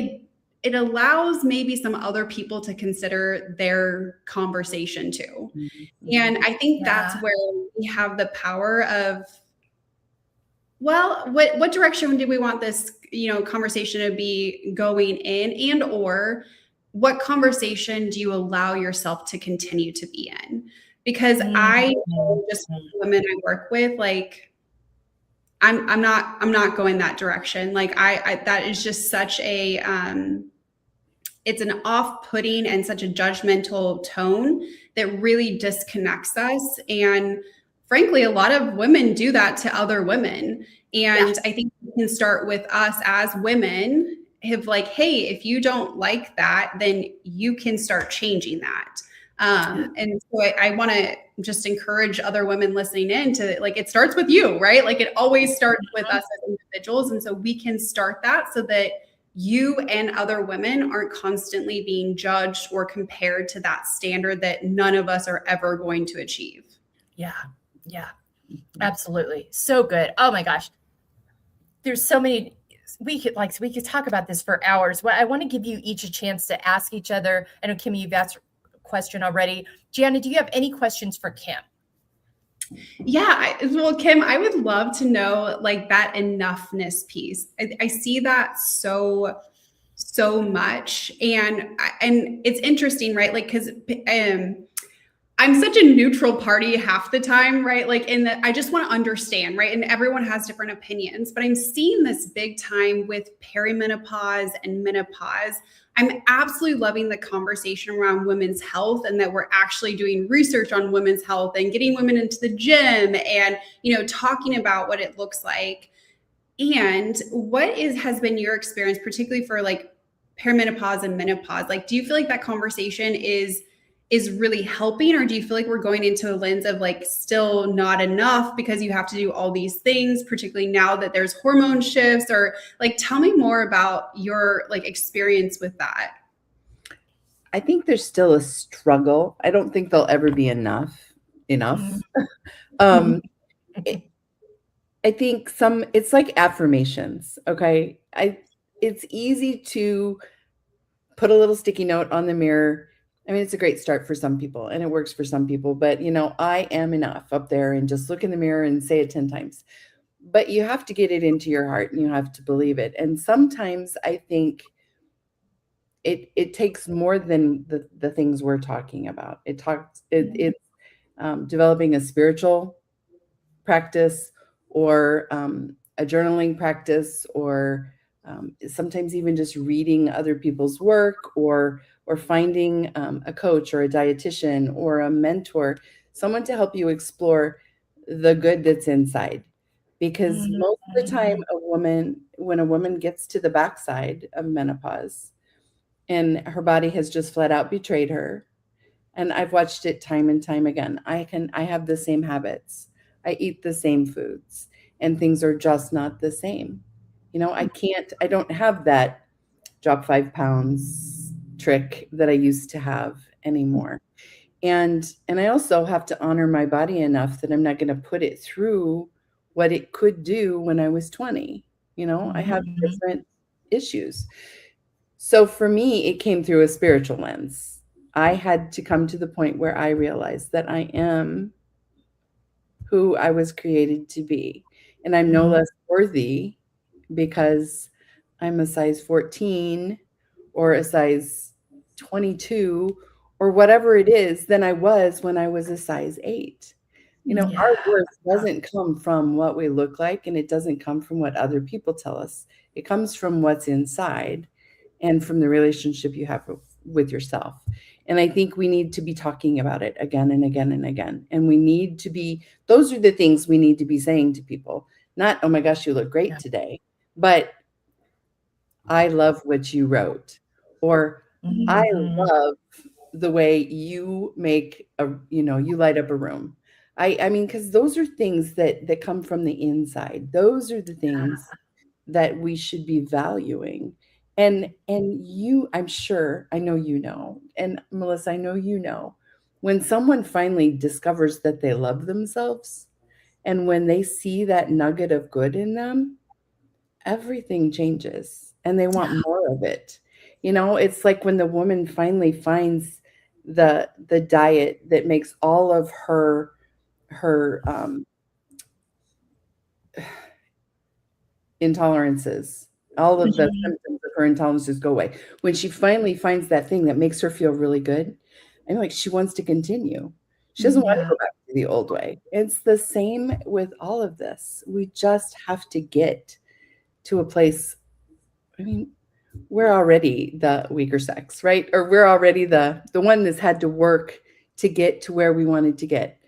it allows maybe some other people to consider their conversation too. Mm-hmm. And I think that's where we have the power of, well, what direction do we want this, conversation to be going in, and or what conversation do you allow yourself to continue to be in? Because I know just women I work with, like, I'm not going that direction. Like I that is just such a, it's an off-putting and such a judgmental tone that really disconnects us. And frankly, a lot of women do that to other women. And I think we can start with us as women, have like, hey, if you don't like that, then you can start changing that. And so I want to just encourage other women listening in to, like, it starts with you, right? Like it always starts with us as individuals. And so we can start that so that you and other women aren't constantly being judged or compared to that standard that none of us are ever going to achieve. Yeah. Absolutely. So good. Oh my gosh. There's so many we could talk about this for hours. Well, I want to give you each a chance to ask each other. I know, Kimmy, you've asked a question already. Gianna, do you have any questions for Kim? Yeah, well, Kim, I would love to know like that enoughness piece. I see that so much, and it's interesting, right? Like, because I'm such a neutral party half the time, right? Like, in that I just want to understand, right? And everyone has different opinions, but I'm seeing this big time with perimenopause and menopause. I'm absolutely loving the conversation around women's health, and that we're actually doing research on women's health and getting women into the gym and, talking about what it looks like. And has been your experience, particularly for like perimenopause and menopause? Like, do you feel like that conversation is really helping, or do you feel like we're going into a lens of like still not enough because you have to do all these things, particularly now that there's hormone shifts? Or like, tell me more about your like experience with that. I think there's still a struggle. I don't think there'll ever be enough. Mhm. I think it's like affirmations. Okay. It's easy to put a little sticky note on the mirror. I mean, it's a great start for some people and it works for some people, but I am enough up there, and just look in the mirror and say it 10 times. But you have to get it into your heart and you have to believe it. And sometimes I think it takes more than the things we're talking about. It's developing a spiritual practice, or a journaling practice, or sometimes even just reading other people's work, or finding a coach or a dietitian or a mentor, someone to help you explore the good that's inside. Because most of the time, when a woman gets to the backside of menopause and her body has just flat out betrayed her, and I've watched it time and time again. I have the same habits. I eat the same foods, and things are just not the same. I don't have that drop 5 pounds trick that I used to have anymore. And I also have to honor my body enough that I'm not going to put it through what it could do when I was 20. I have different issues. So for me, it came through a spiritual lens. I had to come to the point where I realized that I am who I was created to be. And I'm no less worthy because I'm a size 14 or a size 22 or whatever it is than I was when I was a size 8. Our worth doesn't come from what we look like, and it doesn't come from what other people tell us. It comes from what's inside and from the relationship you have with yourself. And I think we need to be talking about it again and again and again. And those are the things we need to be saying to people. Not, oh my gosh, you look great today, but I love what you wrote, or I love the way you you light up a room. I mean, because those are things that come from the inside. Those are the things that we should be valuing. And I'm sure, I know and Melissa, I know when someone finally discovers that they love themselves, and when they see that nugget of good in them, everything changes and they want more of it. It's like when the woman finally finds the diet that makes all of her intolerances, all of the symptoms of her intolerances go away. When she finally finds that thing that makes her feel really good, I mean, like, she wants to continue. She doesn't want to go back to the old way. It's the same with all of this. We just have to get to a place. I mean, we're already the weaker sex, right? Or we're already the one that's had to work to get to where we wanted to get.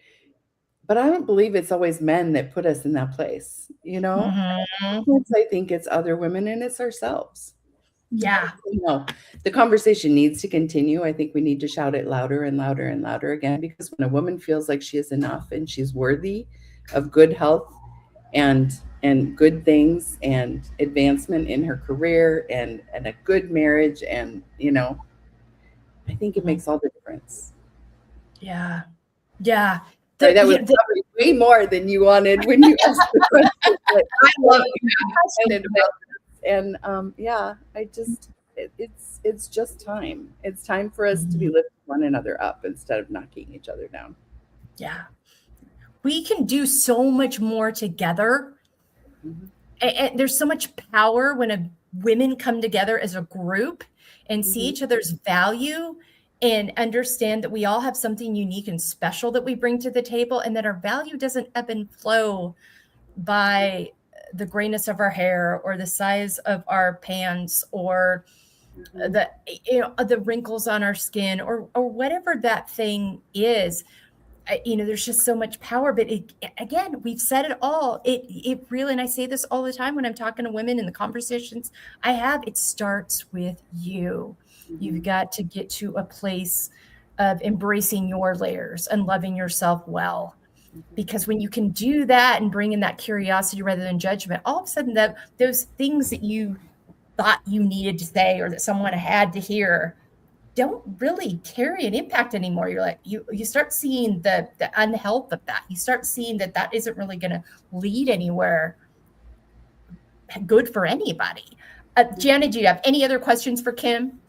But I don't believe it's always men that put us in that place, Sometimes I think it's other women and it's ourselves. Yeah. The conversation needs to continue. I think we need to shout it louder and louder and louder again, because when a woman feels like she is enough and she's worthy of good health and and good things and advancement in her career and a good marriage. And, I think it makes all the difference. Yeah. Yeah. Sorry, that was probably way more than you wanted when you asked the question. But I love passionate about this. And it's just time. It's time for us to be lifting one another up instead of knocking each other down. Yeah. We can do so much more together. Mm-hmm. And there's so much power when women come together as a group and see each other's value and understand that we all have something unique and special that we bring to the table, and that our value doesn't ebb and flow by the grayness of our hair or the size of our pants or the wrinkles on our skin or whatever that thing is. There's just so much power, but again, we've said it all. It really, and I say this all the time when I'm talking to women in the conversations I have, it starts with you. Mm-hmm. You've got to get to a place of embracing your layers and loving yourself well. Because when you can do that and bring in that curiosity rather than judgment, all of a sudden those things that you thought you needed to say or that someone had to hear don't really carry an impact anymore. You're like, you start seeing the unhealth of that. You start seeing that isn't really going to lead anywhere good for anybody. Jana, do you have any other questions for Kim?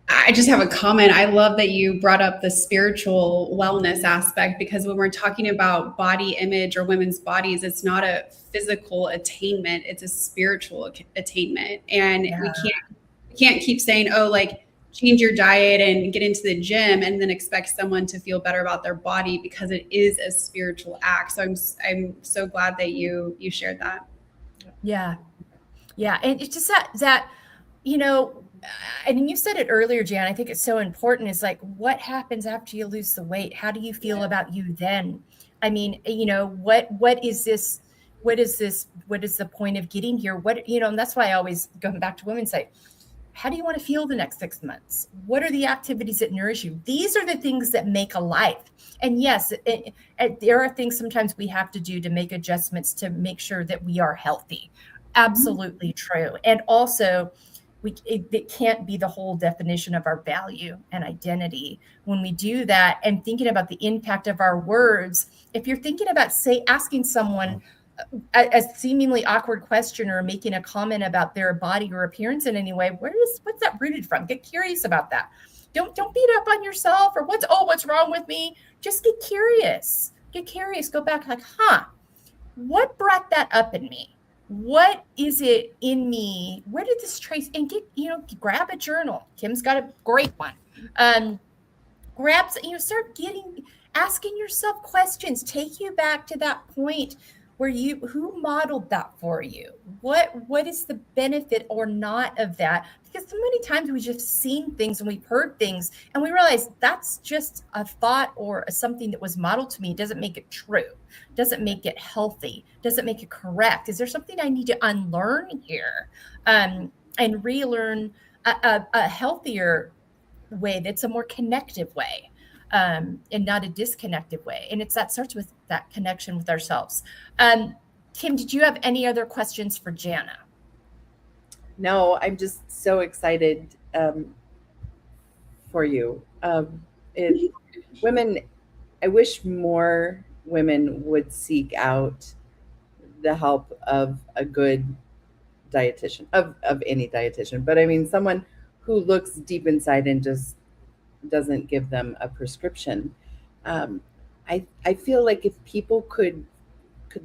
I just have a comment. I love that you brought up the spiritual wellness aspect, because when we're talking about body image or women's bodies, it's not a physical attainment, it's a spiritual attainment. And we can't keep saying, oh, like change your diet and get into the gym and then expect someone to feel better about their body, because it is a spiritual act. So I'm so glad that you shared that. Yeah. Yeah. And it's just that, and you said it earlier, Jan, I think it's so important, is like, what happens after you lose the weight? How do you feel about you then? I mean, what is this? What is the point of getting here? And that's why I always go back to women and say, how do you want to feel the next 6 months? What are the activities that nourish you? These are the things that make a life. And yes, there are things sometimes we have to do to make adjustments to make sure that we are healthy. Absolutely true. And also, it can't be the whole definition of our value and identity. When we do that and thinking about the impact of our words, if you're thinking about, say, asking someone a seemingly awkward question or making a comment about their body or appearance in any way, what's that rooted from? Get curious about that. Don't beat up on yourself or what's wrong with me? Just get curious. Go back like, what brought that up in me? What is it in me? Where did this trace? And grab a journal. Kim's got a great one. Start asking yourself questions. Take you back to that point where who modeled that for you? What is the benefit or not of that? Because so many times we've just seen things and we've heard things and we realize that's just a thought or something that was modeled to me. It doesn't make it true. Doesn't make it healthy. Doesn't make it correct. Is there something I need to unlearn here and relearn a healthier way that's a more connective way? And not a disconnected way. And that starts with that connection with ourselves. Kim, did you have any other questions for Jana? No, I'm just so excited for you. Women, I wish more women would seek out the help of a good dietitian, of any dietitian. But I mean, someone who looks deep inside and just doesn't give them a prescription. I feel like if people could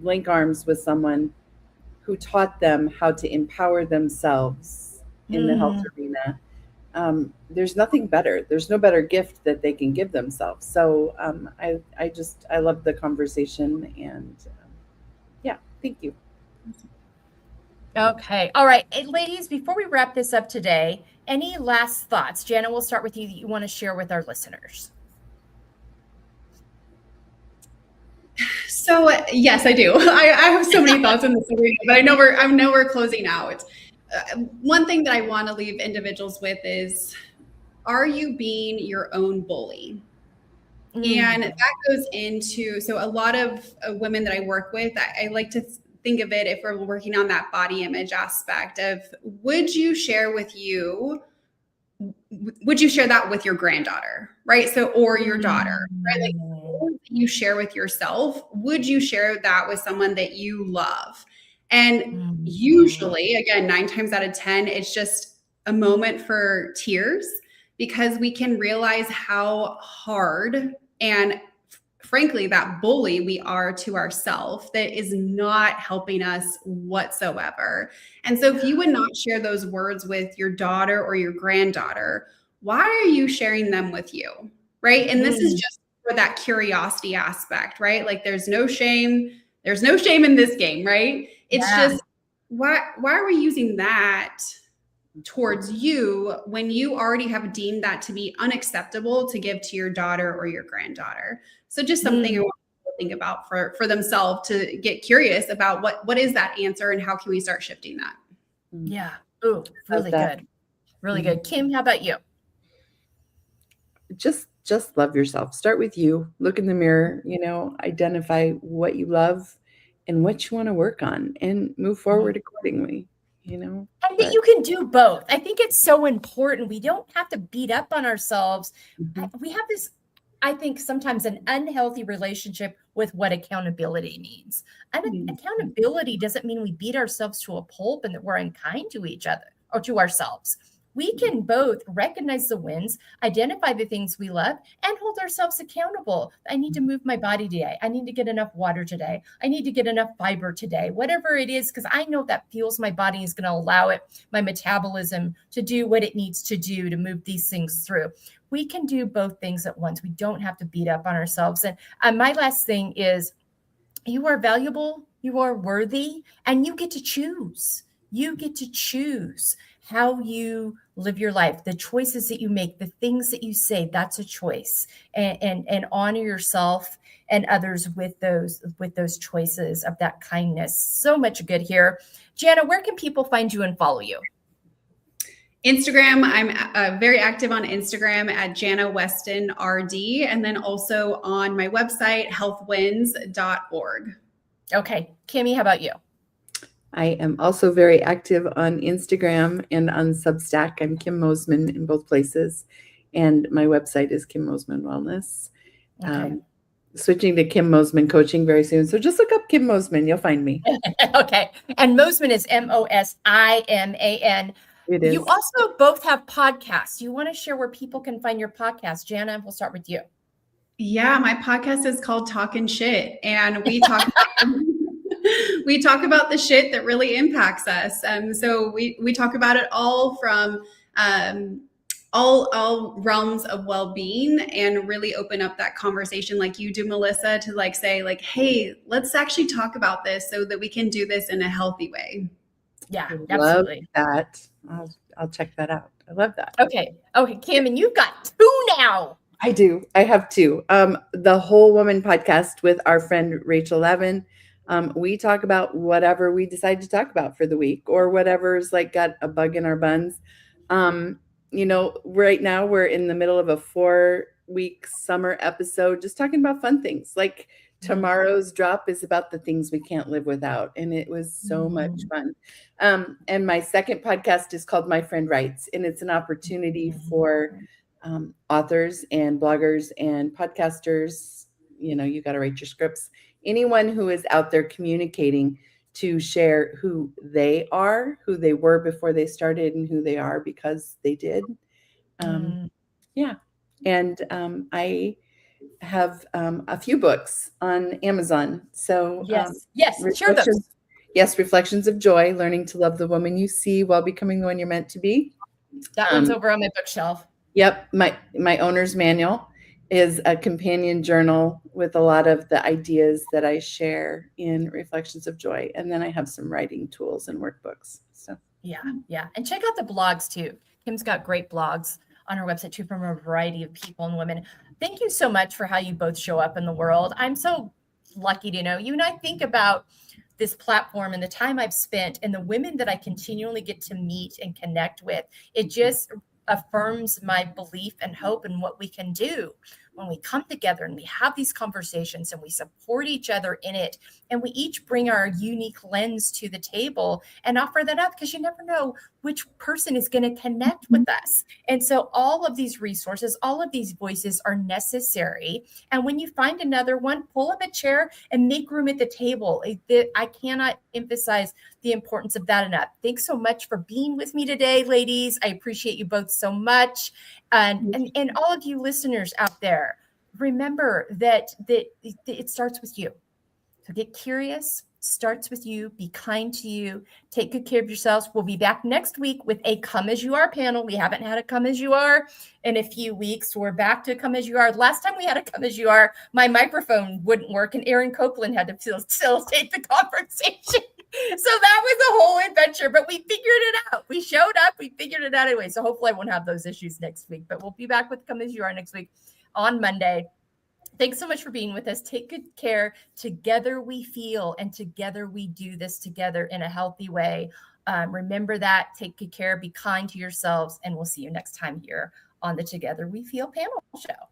link arms with someone who taught them how to empower themselves in the health arena, there's nothing better. There's no better gift that they can give themselves. So I love the conversation, and thank you. Okay. All right. And ladies, before we wrap this up today, any last thoughts? Jana, we'll start with you that you want to share with our listeners. So yes, I do. I have so many thoughts in this arena, but I know we're closing out. One thing that I want to leave individuals with is, are you being your own bully? And that goes into, so a lot of women that I work with, I like to think of it, if we're working on that body image aspect of, would you share that with your granddaughter, right? So, or your daughter, right? Like, what you share with yourself, would you share that with someone that you love? And usually, again, 9 times out of 10, it's just a moment for tears, because we can realize how hard and frankly that bully we are to ourselves that is not helping us whatsoever. And so if you would not share those words with your daughter or your granddaughter, why are you sharing them with you? Right? And this is just for that curiosity aspect, right? Like there's no shame in this game, right? It's just, why are we using that towards you when you already have deemed that to be unacceptable to give to your daughter or your granddaughter? So just something I want people to think about for themselves, to get curious about what is that answer and how can we start shifting that? Yeah. Ooh, really good. Really good. Kim, how about you? Just love yourself. Start with you. Look in the mirror, identify what you love and what you want to work on, and move forward accordingly, And that you can do both. I think it's so important. We don't have to beat up on ourselves. We have this, I think, sometimes an unhealthy relationship with what accountability means. And accountability doesn't mean we beat ourselves to a pulp and that we're unkind to each other or to ourselves. We can both recognize the wins, identify the things we love, and hold ourselves accountable. I need to move my body today. I need to get enough water today. I need to get enough fiber today, whatever it is, because I know that fuels my body, is going to allow it, my metabolism, to do what it needs to do to move these things through. We can do both things at once. We don't have to beat up on ourselves. And my last thing is, you are valuable, you are worthy, and you get to choose. You get to choose how you live your life, the choices that you make, the things that you say. That's a choice, and honor yourself and others with those choices of that kindness. So much good here. Jana, where can people find you and follow you? Instagram. I'm very active on Instagram at Jana Weston RD, and then also on my website, healthwins.org. Okay. Kimmy, how about you? I am also very active on Instagram and on Substack. I'm Kim Mosman in both places. And my website is Kim Mosman Wellness. Okay. Switching to Kim Mosman Coaching very soon. So just look up Kim Mosman. You'll find me. Okay. And Mosman is Mosiman. It is. You also both have podcasts. You want to share where people can find your podcast? Jana, we'll start with you. Yeah, my podcast is called Talkin' Shit. And we talk we talk about the shit that really impacts us. So we talk about it all from all realms of well-being, and really open up that conversation like you do, Melissa, to say hey, let's actually talk about this so that we can do this in a healthy way. Yeah, absolutely. Love that. I'll check that out. I love that. Okay, Kim, and you've got 2 now. I do. I have 2. The Whole Woman podcast with our friend Rachel Levin. We talk about whatever we decide to talk about for the week, or whatever's got a bug in our buns. Right now we're in the middle of a 4-week summer episode, just talking about fun things. Like tomorrow's drop is about the things we can't live without. And it was so much fun. And my second podcast is called My Friend Writes, and it's an opportunity for authors and bloggers and podcasters. You got to write your scripts. Anyone who is out there communicating to share who they are, who they were before they started, and who they are because they did. Yeah. And I have a few books on Amazon. So yes, share those. Yes, Reflections of Joy, Learning to Love the Woman You See While Becoming the One You're Meant to Be. That one's over on my bookshelf. Yep. My owner's manual is a companion journal with a lot of the ideas that I share in Reflections of Joy. And then I have some writing tools and workbooks. So yeah. And check out the blogs too. Kim's got great blogs on her website too, from a variety of people and women. Thank you so much for how you both show up in the world. I'm so lucky to know you. And I think about this platform and the time I've spent and the women that I continually get to meet and connect with. It just affirms my belief and hope in what we can do when we come together and we have these conversations and we support each other in it, and we each bring our unique lens to the table and offer that up, because you never know which person is going to connect with us. And so all of these resources, all of these voices are necessary. And when you find another one, pull up a chair and make room at the table. I cannot emphasize the importance of that enough. Thanks so much for being with me today, ladies. I appreciate you both so much. And all of you listeners out there, remember that it starts with you. So get curious, starts with you, be kind to you, take good care of yourselves. We'll be back next week with a Come As You Are panel. We haven't had a Come As You Are in a few weeks. We're back to Come As You Are. Last time we had a Come As You Are, my microphone wouldn't work and Aaron Copeland had to facilitate the conversation. So that was a whole adventure, but we figured it out. We showed up, we figured it out anyway. So hopefully I won't have those issues next week, but we'll be back with Come As You Are next week on Monday. Thanks so much for being with us. Take good care. Together we feel, and together we do this together in a healthy way. Remember that. Take good care. Be kind to yourselves, and we'll see you next time here on the Together We Feel panel show.